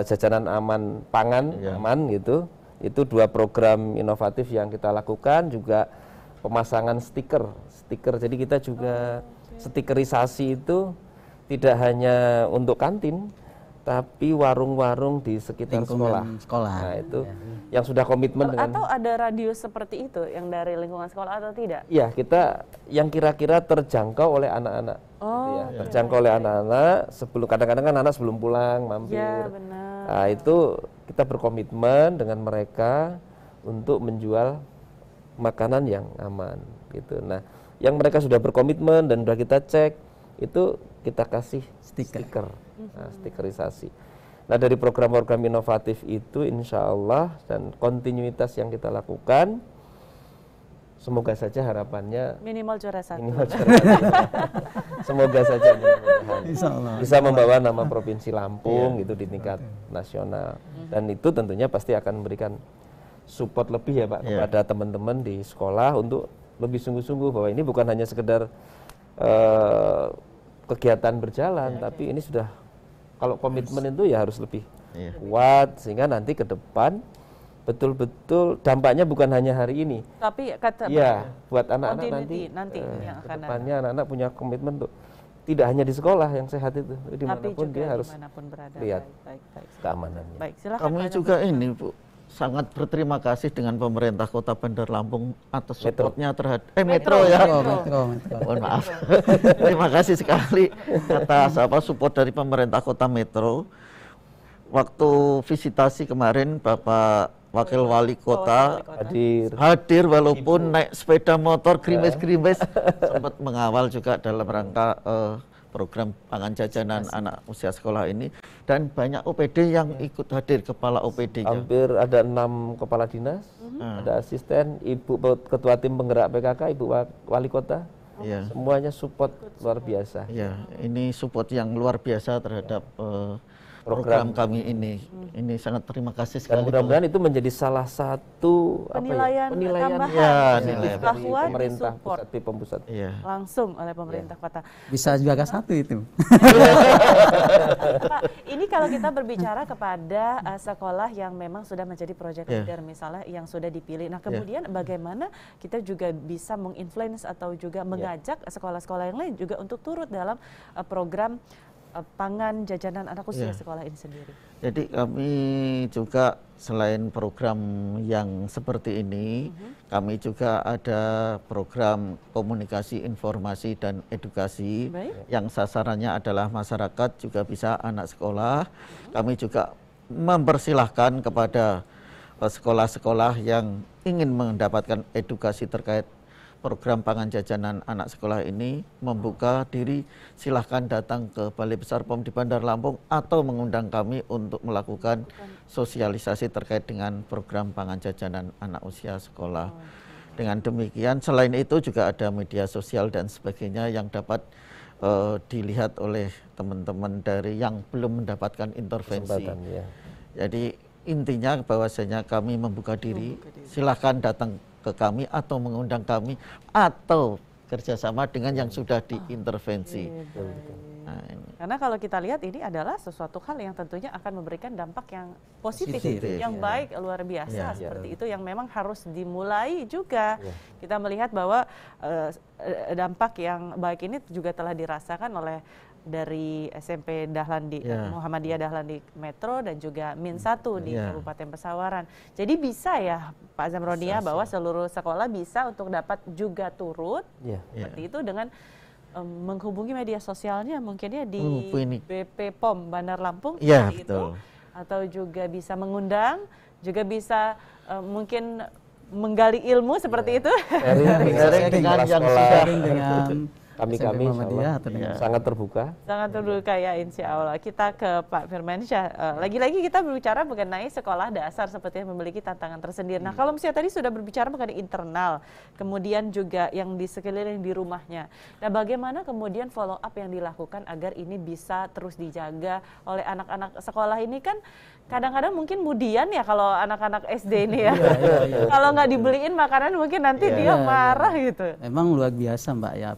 Jajanan aman pangan aman gitu. Itu 2 program inovatif yang kita lakukan, juga pemasangan stiker. Jadi kita juga stikerisasi itu tidak hanya untuk kantin, tapi warung-warung di sekitar sekolah. Nah, itu yang sudah komitmen dengan. Atau ada radius seperti itu yang dari lingkungan sekolah atau tidak? Iya, kita yang kira-kira terjangkau oleh anak-anak. Terjangkau oleh anak-anak sebelum, kadang-kadang kan anak sebelum pulang mampir. Ya, benar. Nah, itu kita berkomitmen dengan mereka untuk menjual makanan yang aman gitu. Nah, yang mereka sudah berkomitmen dan sudah kita cek itu kita kasih stiker. Nah, stikerisasi. Nah, dari program-program inovatif itu insya Allah dan kontinuitas yang kita lakukan, semoga saja harapannya minimal juara 1. Semoga saja mudah-mudahan bisa membawa nama Provinsi Lampung gitu di tingkat nasional. Dan itu tentunya pasti akan memberikan support lebih ya Pak kepada teman-teman di sekolah untuk lebih sungguh-sungguh bahwa ini bukan hanya sekedar kegiatan berjalan, tapi ini sudah, kalau komitmen itu ya harus lebih kuat sehingga nanti ke depan betul-betul dampaknya bukan hanya hari ini, tapi kata buat anak-anak nanti yang akan depannya anak-anak punya komitmen tuh tidak hanya di sekolah yang sehat itu, dimanapun dia harus berada. lihat baik. keamanannya. Baik, silakan. Kami juga ini Bu, sangat berterima kasih dengan pemerintah Kota Bandar Lampung atas supportnya terhadap Metro. Mohon maaf. Terima kasih sekali atas support dari pemerintah Kota Metro. Waktu visitasi kemarin Bapak Wakil Wali Kota hadir walaupun naik sepeda motor grimis-grimis, sempat mengawal juga dalam rangka program pangan jajanan anak usia sekolah ini, dan banyak OPD yang ikut hadir, kepala OPD-nya. Hampir ada 6 kepala dinas, ada asisten, Ibu Ketua Tim Penggerak PKK, Ibu Wali Kota, semuanya support luar biasa. Ya, ini support yang luar biasa terhadap program kami ini. Ini sangat terima kasih sekali. Dan mudah-mudahan itu menjadi salah satu penilaian dari pemerintah pusat, BPOM pusat. Langsung oleh pemerintah kota. Bisa juara 1 itu. Pak, ini kalau kita berbicara kepada sekolah yang memang sudah menjadi project leader misalnya yang sudah dipilih. Nah, kemudian bagaimana kita juga bisa menginfluence atau juga mengajak sekolah-sekolah yang lain juga untuk turut dalam program pangan jajanan anak usia sekolah ini sendiri. Jadi kami juga selain program yang seperti ini, kami juga ada program komunikasi, informasi, dan edukasi yang sasarannya adalah masyarakat, juga bisa anak sekolah. Kami juga mempersilahkan kepada sekolah-sekolah yang ingin mendapatkan edukasi terkait program pangan jajanan anak sekolah ini, membuka diri, silahkan datang ke Balai Besar POM di Bandar Lampung atau mengundang kami untuk melakukan sosialisasi terkait dengan program pangan jajanan anak usia sekolah. Dengan demikian, selain itu juga ada media sosial dan sebagainya yang dapat dilihat oleh teman-teman dari yang belum mendapatkan intervensi. Ya. Jadi intinya bahwasanya kami membuka diri, silahkan datang ke kami atau mengundang kami atau kerjasama dengan yang sudah diintervensi. Nah, karena kalau kita lihat ini adalah sesuatu hal yang tentunya akan memberikan dampak yang positif. Yang baik, luar biasa, seperti itu yang memang harus dimulai juga. Kita melihat bahwa dampak yang baik ini juga telah dirasakan oleh dari SMP Dahlan di Muhammadiyah Dahlan di Metro dan juga Min 1 di Kabupaten Pesawaran. Jadi bisa ya Pak Zamroni ya bahwa seluruh sekolah bisa untuk dapat juga turut seperti itu dengan menghubungi media sosialnya mungkin ya di BP POM Bandar Lampung betul. Itu atau juga bisa mengundang, juga bisa mungkin menggali ilmu seperti itu. Sharing dengan yang sudah kami sangat terbuka. Sangat terbuka ya, insya Allah. Kita ke Pak Firmansyah. Lagi-lagi kita berbicara mengenai sekolah dasar seperti yang memiliki tantangan tersendiri. Nah, kalau misalnya tadi sudah berbicara mengenai internal, kemudian juga yang di sekeliling di rumahnya. Nah, bagaimana kemudian follow up yang dilakukan agar ini bisa terus dijaga oleh anak-anak sekolah ini kan kadang-kadang mungkin mudian ya kalau anak-anak SD ini ya. Kalau nggak dibeliin makanan mungkin nanti dia marah gitu. Memang luar biasa Mbak ya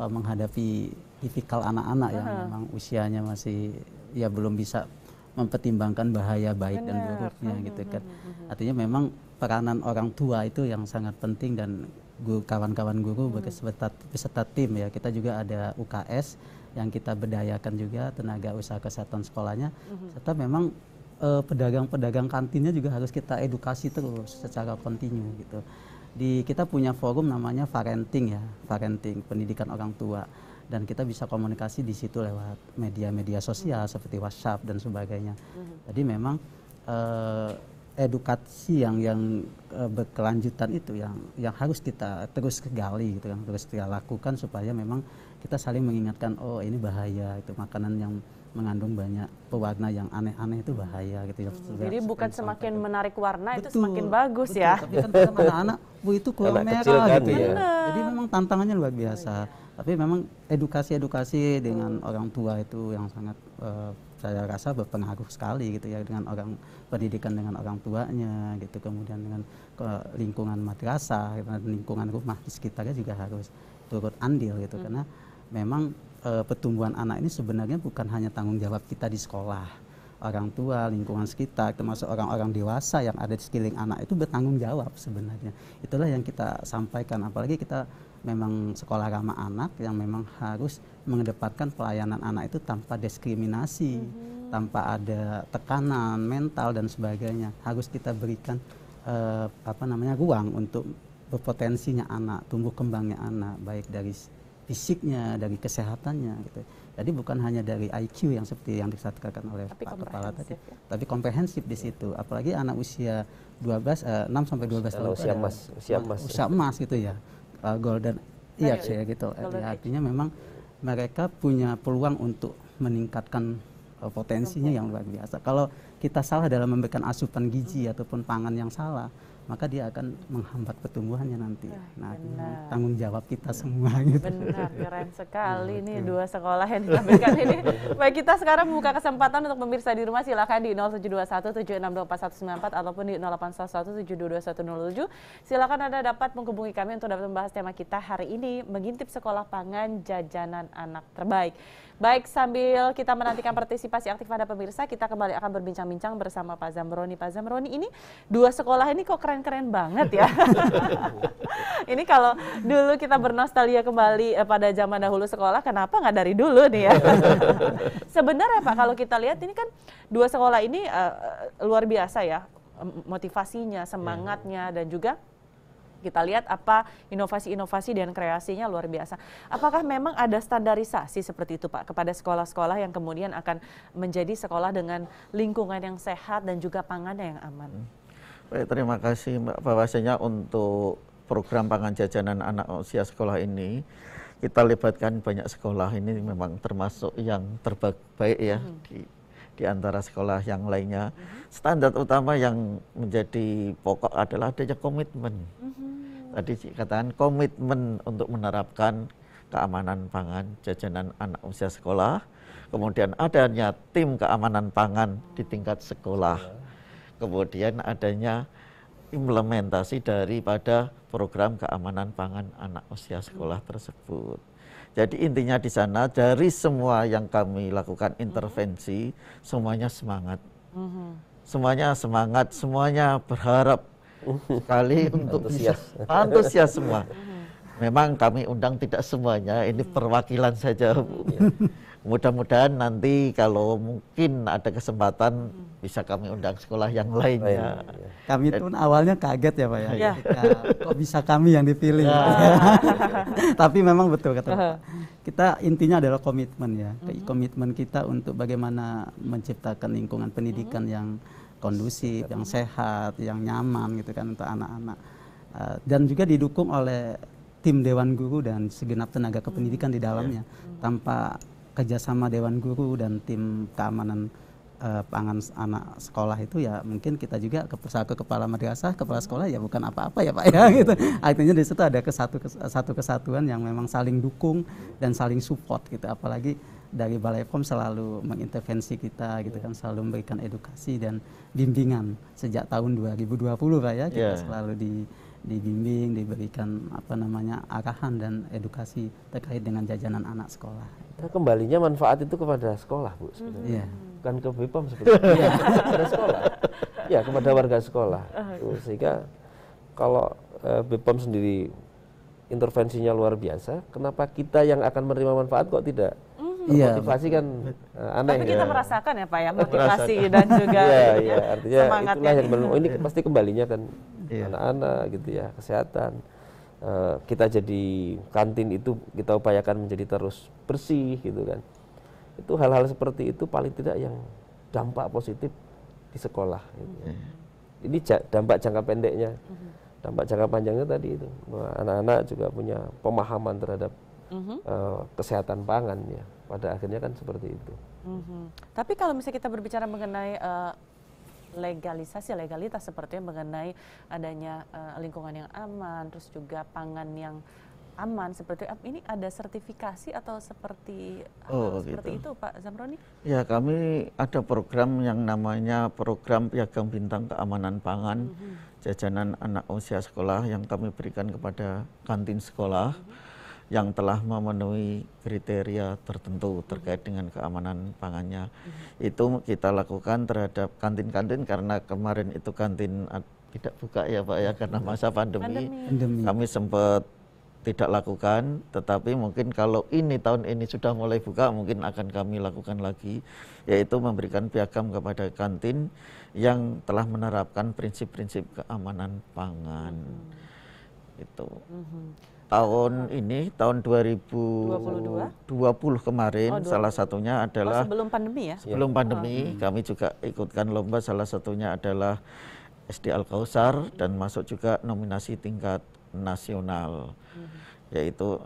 menghadapi tipikal anak-anak yang memang usianya masih ya belum bisa mempertimbangkan bahaya baik dan buruknya gitu kan. Artinya memang peranan orang tua itu yang sangat penting dan kawan-kawan guru beserta tim ya. Kita juga ada UKS yang kita berdayakan juga tenaga usaha kesehatan sekolahnya serta memang pedagang-pedagang kantinnya juga harus kita edukasi terus secara kontinu gitu. Kita punya forum namanya parenting ya, parenting pendidikan orang tua, dan kita bisa komunikasi di situ lewat media-media sosial seperti WhatsApp dan sebagainya. Jadi memang edukasi yang berkelanjutan itu yang harus kita terus gali gitu, yang terus kita lakukan supaya memang kita saling mengingatkan oh ini bahaya, itu makanan yang mengandung banyak pewarna yang aneh-aneh itu bahaya gitu ya. Jadi bukan semakin menarik warna itu semakin bagus ya. Tapi kan anak-anak itu kurang merah gitu ya. Jadi memang tantangannya luar biasa. Tapi memang edukasi dengan orang tua itu yang sangat saya rasa berpengaruh sekali gitu ya, dengan orang pendidikan dengan orang tuanya gitu, kemudian dengan lingkungan madrasah, lingkungan rumah di sekitarnya juga harus turut andil gitu, karena memang pertumbuhan anak ini sebenarnya bukan hanya tanggung jawab kita di sekolah, orang tua, lingkungan sekitar, termasuk orang-orang dewasa yang ada di sekeliling anak itu bertanggung jawab sebenarnya. Itulah yang kita sampaikan, apalagi kita memang sekolah ramah anak yang memang harus mengedepankan pelayanan anak itu tanpa diskriminasi, tanpa ada tekanan mental dan sebagainya. Harus kita berikan ruang untuk berpotensinya anak, tumbuh kembangnya anak, baik dari fisiknya, dari kesehatannya gitu. Jadi bukan hanya dari IQ yang seperti yang disatakan oleh Pak Kepala tadi, tapi komprehensif di situ. Apalagi anak usia 6 sampai 12 tahun usia emas gitu ya. Golden age ya gitu. Artinya memang mereka punya peluang untuk meningkatkan potensinya yang luar biasa. Kalau kita salah dalam memberikan asupan gizi ataupun pangan yang salah, maka dia akan menghambat pertumbuhannya nanti. Nah, tanggung jawab kita semua gitu. Benar, keren sekali nih dua sekolah yang ditampilkan ini. Baik, kita sekarang membuka kesempatan untuk pemirsa di rumah, silakan di 072176241194 ataupun di 0811722107. Silakan Anda dapat menghubungi kami untuk dapat membahas tema kita hari ini, mengintip sekolah pangan jajanan anak terbaik. Baik, sambil kita menantikan partisipasi aktif Anda pemirsa, kita kembali akan berbincang-bincang bersama Pak Zamroni. Pak Zamroni, ini dua sekolah ini kok keren-keren banget ya. Ini kalau dulu kita bernostalgia kembali pada zaman dahulu sekolah, kenapa nggak dari dulu nih ya? Sebenarnya Pak, kalau kita lihat ini kan dua sekolah ini luar biasa ya, motivasinya, semangatnya, dan juga Kita lihat apa inovasi-inovasi dan kreasinya luar biasa. Apakah memang ada standarisasi seperti itu Pak kepada sekolah-sekolah yang kemudian akan menjadi sekolah dengan lingkungan yang sehat dan juga pangannya yang aman? Baik, terima kasih Mbak. Bahwasanya untuk program pangan jajanan anak usia sekolah ini kita libatkan banyak sekolah, ini memang termasuk yang terbaik ya di antara sekolah yang lainnya. Standar utama yang menjadi pokok adalah adanya komitmen. Tadi katakan komitmen untuk menerapkan keamanan pangan jajanan anak usia sekolah, kemudian adanya tim keamanan pangan di tingkat sekolah, kemudian adanya implementasi daripada program keamanan pangan anak usia sekolah tersebut. Jadi intinya di sana dari semua yang kami lakukan intervensi, semuanya semangat. Semuanya semangat, semuanya berharap sekali untuk antusias semua. Memang kami undang tidak semuanya, ini perwakilan saja Bu. Mudah-mudahan nanti kalau mungkin ada kesempatan bisa kami undang sekolah yang lainnya. Kami pun awalnya kaget ya Pak ya. Kok bisa kami yang dipilih? Tapi memang betul kata Bapak. Kita intinya adalah komitmen ya. Komitmen kita untuk bagaimana menciptakan lingkungan pendidikan yang kondusif, yang sehat, yang nyaman gitu kan untuk anak-anak. Dan juga didukung oleh tim Dewan Guru dan segenap tenaga kependidikan di dalamnya. Tanpa kerjasama Dewan Guru dan tim keamanan pangan anak sekolah itu ya mungkin kita juga kepala madrasah, kepala sekolah ya bukan apa-apa ya Pak ya gitu. Artinya di situ ada satu kesatuan yang memang saling dukung dan saling support gitu. Apalagi dari Balai POM selalu mengintervensi kita gitu kan, selalu memberikan edukasi dan bimbingan sejak tahun 2020 Pak ya, kita selalu dibimbing, diberikan arahan dan edukasi terkait dengan jajanan anak sekolah. Nah, kembalinya manfaat itu kepada sekolah Bu sebenarnya, bukan ke BPOM sebenarnya, kepada sekolah, ya kepada warga sekolah. Sehingga kalau BPOM sendiri intervensinya luar biasa, kenapa kita yang akan menerima manfaat kok tidak? Motivasi kan aneh. Tapi kita merasakan ya Pak ya, motivasi dan juga artinya itulah yang ini pasti kembalinya kan anak-anak gitu ya, kesehatan. Kita jadi kantin itu kita upayakan menjadi terus bersih gitu kan. Itu hal-hal seperti itu paling tidak yang dampak positif di sekolah gitu. Ini dampak jangka pendeknya. Dampak jangka panjangnya tadi itu bahwa anak-anak juga punya pemahaman terhadap kesehatan pangan ya. Pada akhirnya kan seperti itu. Tapi kalau misalnya kita berbicara mengenai legalitas sepertinya mengenai adanya lingkungan yang aman, terus juga pangan yang aman, seperti ini ada sertifikasi atau seperti seperti itu Pak Zamroni? Ya, kami ada program yang namanya program Piagam Bintang Keamanan Pangan jajanan anak usia sekolah yang kami berikan kepada kantin sekolah yang telah memenuhi kriteria tertentu terkait dengan keamanan pangannya. Itu kita lakukan terhadap kantin-kantin karena kemarin itu kantin tidak buka ya Pak ya karena masa pandemi. Kami sempat tidak lakukan, tetapi mungkin kalau tahun ini sudah mulai buka mungkin akan kami lakukan lagi, yaitu memberikan piagam kepada kantin yang telah menerapkan prinsip-prinsip keamanan pangan. Itu. Tahun ini, tahun 2020 kemarin, salah satunya adalah sebelum pandemi ya? Sebelum pandemi, kami juga ikutkan lomba, salah satunya adalah SD Al-Kausar dan masuk juga nominasi tingkat nasional, yaitu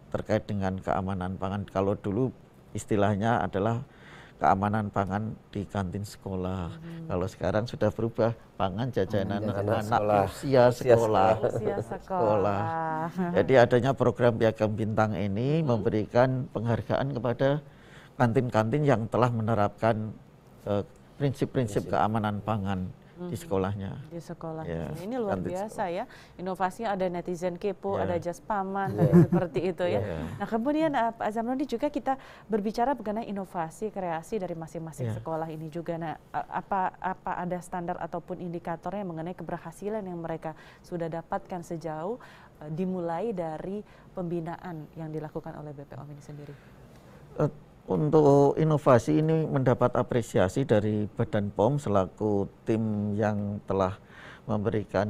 terkait dengan keamanan pangan. Kalau dulu istilahnya adalah keamanan pangan di kantin sekolah. Kalau sekarang sudah berubah, pangan jajanan anak usia sekolah. Jadi adanya program Piagam Bintang ini memberikan penghargaan kepada kantin-kantin yang telah menerapkan prinsip-prinsip keamanan pangan di sekolahnya. Di sekolahnya. Ini luar biasa ya. Inovasinya ada netizen kepo, ada jas paman, seperti itu ya. Nah kemudian Pak Zamroni juga kita berbicara mengenai inovasi, kreasi dari masing-masing sekolah ini juga. Nah apa ada standar ataupun indikatornya mengenai keberhasilan yang mereka sudah dapatkan sejauh dimulai dari pembinaan yang dilakukan oleh BPOM ini sendiri? Untuk inovasi ini mendapat apresiasi dari Badan POM selaku tim yang telah memberikan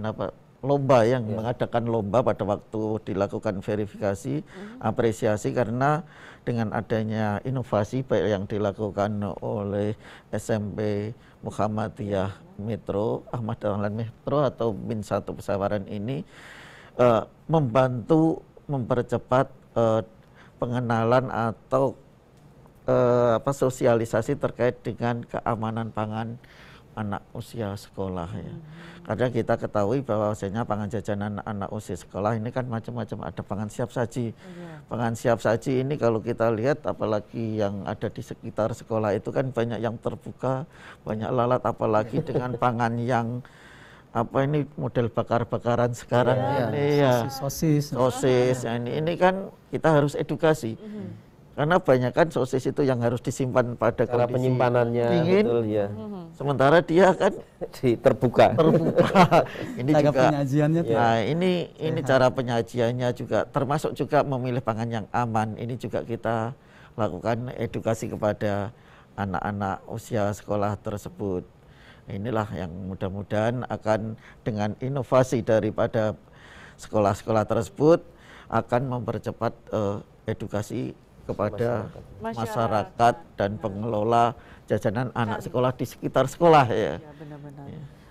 lomba yang mengadakan lomba pada waktu dilakukan verifikasi, apresiasi karena dengan adanya inovasi baik yang dilakukan oleh SMP Muhammadiyah Metro, Ahmad Dahlan Metro atau Min 1 Pesawaran ini membantu mempercepat pengenalan atau sosialisasi terkait dengan keamanan pangan anak usia sekolah ya. Karena kita ketahui bahwasanya pangan jajanan anak usia sekolah ini kan macam-macam, ada pangan siap saji. Pangan siap saji ini kalau kita lihat apalagi yang ada di sekitar sekolah itu kan banyak yang terbuka, banyak lalat, apalagi dengan pangan yang ini model bakar-bakaran sekarang ini ya. Sosis. Ya, ini kan kita harus edukasi. Karena banyak kan sosis itu yang harus disimpan pada cara kondisi penyimpanannya dingin, betul ya. Sementara dia kan terbuka. Ini cara juga penyajiannya tuh. nah ini cara penyajiannya juga termasuk juga memilih pangan yang aman. Ini juga kita lakukan edukasi kepada anak-anak usia sekolah tersebut. Inilah yang mudah-mudahan akan dengan inovasi daripada sekolah-sekolah tersebut akan mempercepat edukasi kepada masyarakat dan pengelola jajanan anak sekolah di sekitar sekolah ya. Ya benar-benar.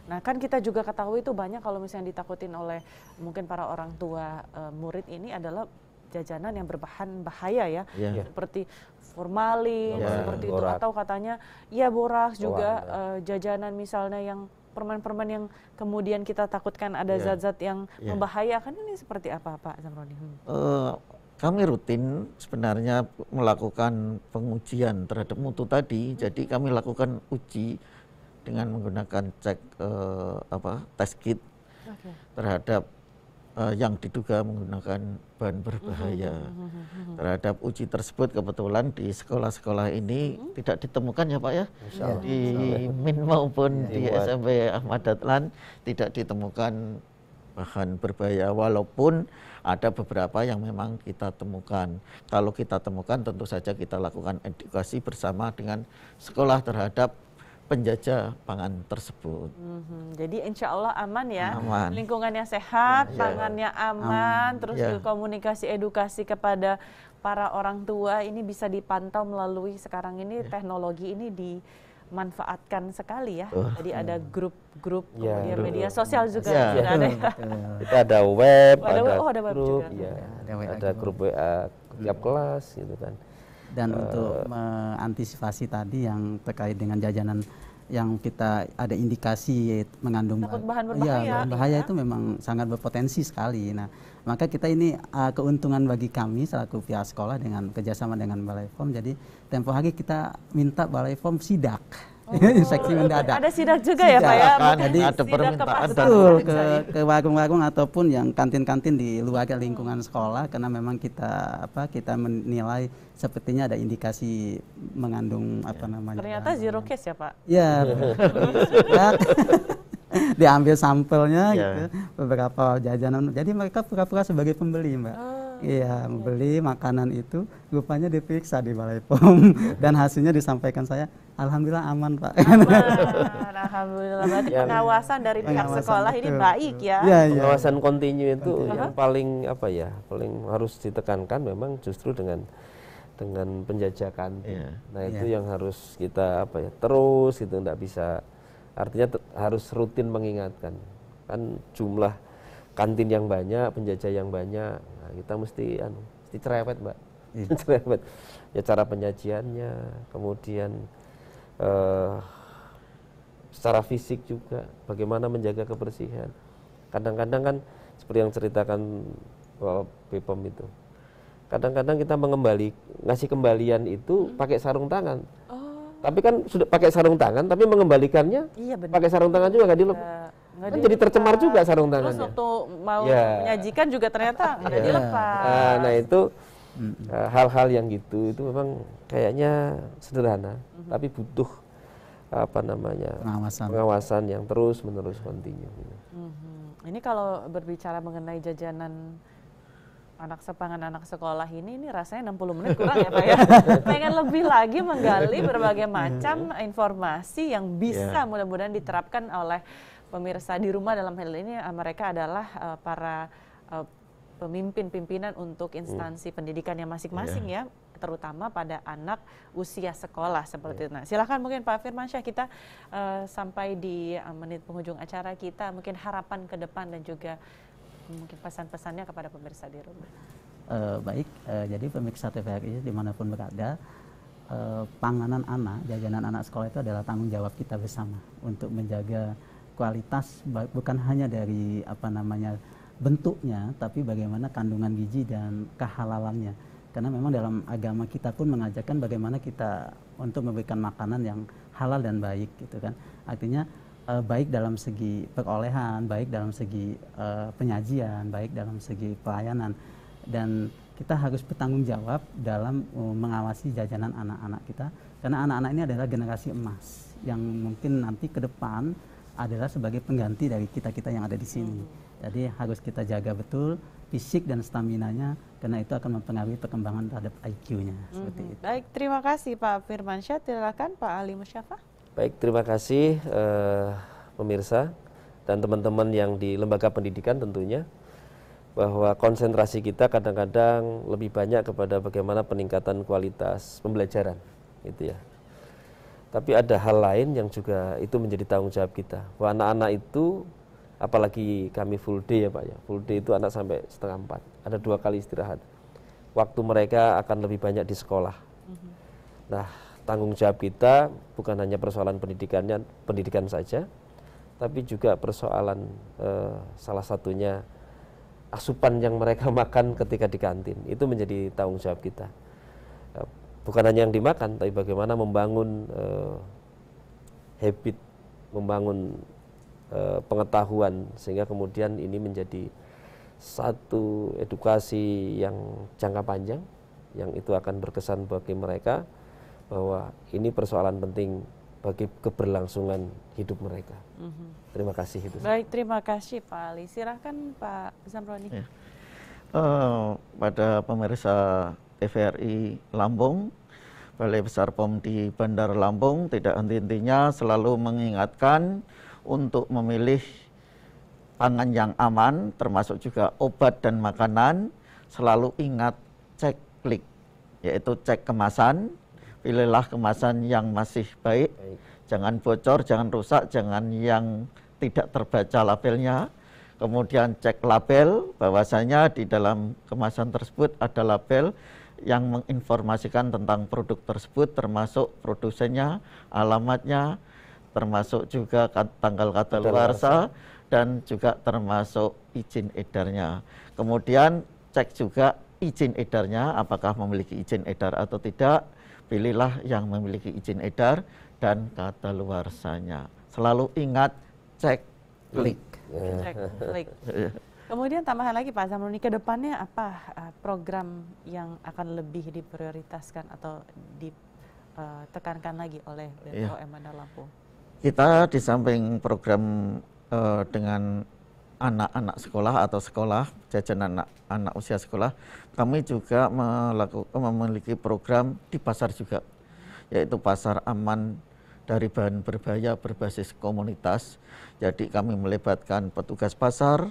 Nah kan kita juga ketahui itu banyak kalau misalnya ditakutin oleh mungkin para orang tua murid ini adalah jajanan yang berbahan bahaya ya, seperti formalin, seperti itu, atau katanya boraks juga jajanan misalnya yang permen-permen yang kemudian kita takutkan ada zat-zat yang membahayakan, ini seperti apa Pak Zamroni? Kami rutin sebenarnya melakukan pengujian terhadap mutu tadi. Jadi kami lakukan uji dengan menggunakan cek test kit terhadap yang diduga menggunakan bahan berbahaya. Terhadap uji tersebut kebetulan di sekolah-sekolah ini tidak ditemukan ya Pak ya. Di Min maupun di SMP Ahmad Dahlan tidak ditemukan bahan berbahaya, walaupun ada beberapa yang memang kita temukan. Kalau kita temukan tentu saja kita lakukan edukasi bersama dengan sekolah terhadap penjajah pangan tersebut. Jadi insya Allah aman ya, aman. Lingkungannya sehat, pangannya aman, terus komunikasi edukasi kepada para orang tua ini bisa dipantau melalui sekarang ini teknologi ini dimanfaatkan sekali ya. Jadi ada grup-grup kemudian media sosial juga sudah ada. Kita ada web, ada web grup, juga. ada grup WA tiap kelas gitu kan. Dan untuk mengantisipasi tadi yang terkait dengan jajanan yang kita ada indikasi mengandung bahan berbahaya, itu memang sangat berpotensi sekali. Nah, maka kita ini keuntungan bagi kami selaku pihak sekolah dengan kerjasama dengan Balai POM. Jadi tempo hari kita minta Balai POM sidak. Inspeksi mendadak. Ada sidak juga ya Pak ya? Jadi ada permintaan ke warung-warung ataupun yang kantin-kantin di luar lingkungan sekolah, karena memang kita menilai sepertinya ada indikasi mengandung Ternyata zero case ya Pak? Ya. Diambil sampelnya gitu, beberapa jajanan. Jadi mereka pura-pura sebagai pembeli Mbak. Iya, membeli makanan itu, rupanya diperiksa di Balai POM dan hasilnya disampaikan saya, alhamdulillah aman Pak. Alhamdulillah, berarti pengawasan dari pihak sekolah ini baik ya. Pengawasan kontinu itu yang paling paling harus ditekankan memang justru dengan penjajakan. Nah itu yang harus kita terus gitu, enggak bisa, artinya harus rutin mengingatkan. Kan jumlah kantin yang banyak, penjajah yang banyak, nah kita mesti cerewet Mbak. Cerewet. Ya cara penyajiannya, kemudian secara fisik juga bagaimana menjaga kebersihan. Kadang-kadang kan seperti yang ceritakan BPOM itu. Kadang-kadang kita ngasih kembalian itu pakai sarung tangan. Tapi kan sudah pakai sarung tangan, tapi mengembalikannya pakai sarung tangan juga nggak dilepas. Kan jadi tercemar juga sarung tangannya. Terus waktu mau menyajikan juga ternyata nggak dilepas. Nah itu hal-hal yang gitu itu memang kayaknya sederhana, tapi butuh pengawasan yang terus menerus kontinu. Ini kalau berbicara mengenai jajanan anak sekolah ini rasanya 60 menit kurang ya Pak ya. Pengen lebih lagi menggali berbagai macam informasi yang bisa mudah-mudahan diterapkan oleh pemirsa di rumah dalam hal ini mereka adalah para pemimpin-pimpinan untuk instansi pendidikannya masing-masing ya, terutama pada anak usia sekolah seperti itu. Nah, silakan mungkin Pak Firmansyah, kita sampai di menit penghujung acara kita, mungkin harapan ke depan dan juga mungkin pesan-pesannya kepada pemirsa di rumah. Baik, jadi pemirsa TVRI dimanapun berada, panganan anak, jajanan anak sekolah itu adalah tanggung jawab kita bersama untuk menjaga kualitas, bukan hanya dari bentuknya, tapi bagaimana kandungan gizi dan kehalalannya. Karena memang dalam agama kita pun mengajarkan bagaimana kita untuk memberikan makanan yang halal dan baik, gitu kan. Artinya baik dalam segi perolehan, baik dalam segi penyajian, baik dalam segi pelayanan, dan kita harus bertanggung jawab dalam mengawasi jajanan anak-anak kita, karena anak-anak ini adalah generasi emas yang mungkin nanti ke depan adalah sebagai pengganti dari kita-kita yang ada di sini. Jadi harus kita jaga betul fisik dan staminanya, karena itu akan mempengaruhi perkembangan terhadap IQ-nya. Seperti itu. Baik, terima kasih Pak Firmansyah. Silakan Pak Ali Musyafah. Baik, terima kasih pemirsa dan teman-teman yang di lembaga pendidikan tentunya, bahwa konsentrasi kita kadang-kadang lebih banyak kepada bagaimana peningkatan kualitas pembelajaran, gitu ya. Tapi ada hal lain yang juga itu menjadi tanggung jawab kita. Bahwa anak-anak itu, apalagi kami full day ya Pak ya, full day itu anak sampai 3:30, ada 2 kali istirahat. Waktu mereka akan lebih banyak di sekolah. Nah, tanggung jawab kita bukan hanya persoalan pendidikan saja, tapi juga persoalan salah satunya asupan yang mereka makan ketika di kantin. Itu menjadi tanggung jawab kita. Bukan hanya yang dimakan, tapi bagaimana membangun habit, membangun pengetahuan, sehingga kemudian ini menjadi satu edukasi yang jangka panjang, yang itu akan berkesan bagi mereka, bahwa ini persoalan penting bagi keberlangsungan hidup mereka. Terima kasih. Baik, terima kasih Pak Ali. Silahkan Pak Zamroni. Ya. Pada pemirsa TVRI Lampung, Balai Besar POM di Bandar Lampung tidak henti-hentinya selalu mengingatkan untuk memilih pangan yang aman, termasuk juga obat dan makanan. Selalu ingat cek klik, yaitu cek kemasan. Pilihlah kemasan yang masih baik, jangan bocor, jangan rusak, jangan yang tidak terbaca labelnya. Kemudian cek label, bahwasanya di dalam kemasan tersebut ada label yang menginformasikan tentang produk tersebut, termasuk produsennya, alamatnya, termasuk juga tanggal kadaluarsa, dan juga termasuk izin edarnya. Kemudian cek juga izin edarnya, apakah memiliki izin edar atau tidak. Pilihlah yang memiliki izin edar dan kadaluarsanya. Selalu ingat cek klik. Cek klik. Kemudian tambahan lagi Pak Zamroni, ke depannya apa program yang akan lebih diprioritaskan atau ditekankan lagi oleh BPOM Bandar Lampung? Kita di samping program dengan anak-anak sekolah atau sekolah, jajanan anak usia sekolah, kami juga memiliki program di pasar juga, yaitu pasar aman dari bahan berbahaya berbasis komunitas. Jadi kami melibatkan petugas pasar,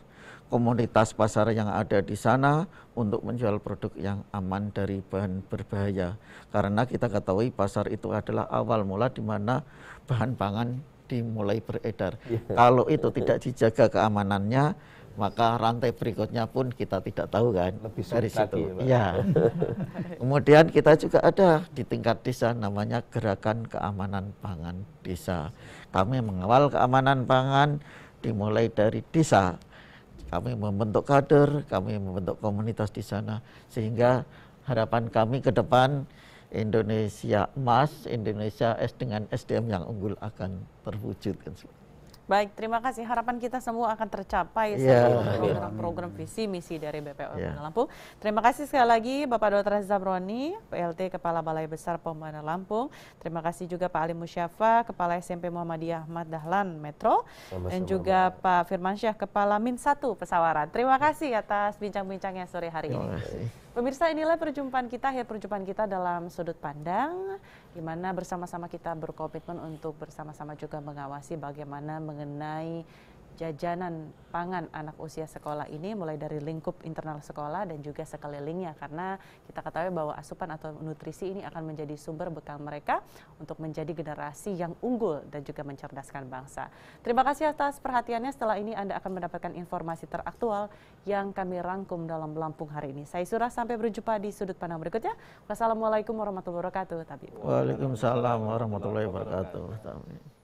komunitas pasar yang ada di sana untuk menjual produk yang aman dari bahan berbahaya. Karena kita ketahui pasar itu adalah awal mula di mana bahan pangan dimulai beredar. Kalau itu tidak dijaga keamanannya, maka rantai berikutnya pun kita tidak tahu kan. Lebih dari situ. Ya. Kemudian kita juga ada di tingkat desa namanya Gerakan Keamanan Pangan Desa. Kami mengawal keamanan pangan dimulai dari desa. Kami membentuk kader, kami membentuk komunitas di sana, sehingga harapan kami ke depan Indonesia emas, Indonesia dengan SDM yang unggul akan terwujud. Baik, terima kasih. Harapan kita semua akan tercapai seluruh program visi misi dari BPOM Bandar Lampung. Terima kasih sekali lagi Bapak Dr. Zamroni, PLT Kepala Balai Besar POM Bandar Lampung. Terima kasih juga Pak Ali Musyafah, Kepala SMP Muhammadiyah Ahmad Dahlan Metro, dan juga Pak Firmansyah, Kepala Min 1 Pesawaran. Terima kasih atas bincang-bincangnya sore hari ini. Pemirsa, inilah perjumpaan kita, akhir perjumpaan kita dalam Sudut Pandang, di mana bersama-sama kita berkomitmen untuk bersama-sama juga mengawasi bagaimana mengenai jajanan pangan anak usia sekolah ini, mulai dari lingkup internal sekolah dan juga sekelilingnya, karena kita ketahui bahwa asupan atau nutrisi ini akan menjadi sumber bekal mereka untuk menjadi generasi yang unggul dan juga mencerdaskan bangsa. Terima kasih atas perhatiannya. Setelah ini Anda akan mendapatkan informasi teraktual yang kami rangkum dalam Lampung hari ini. Saya Surah, sampai berjumpa di Sudut Pandang berikutnya. Wassalamualaikum warahmatullahi wabarakatuh. Waalaikumsalam warahmatullahi wabarakatuh.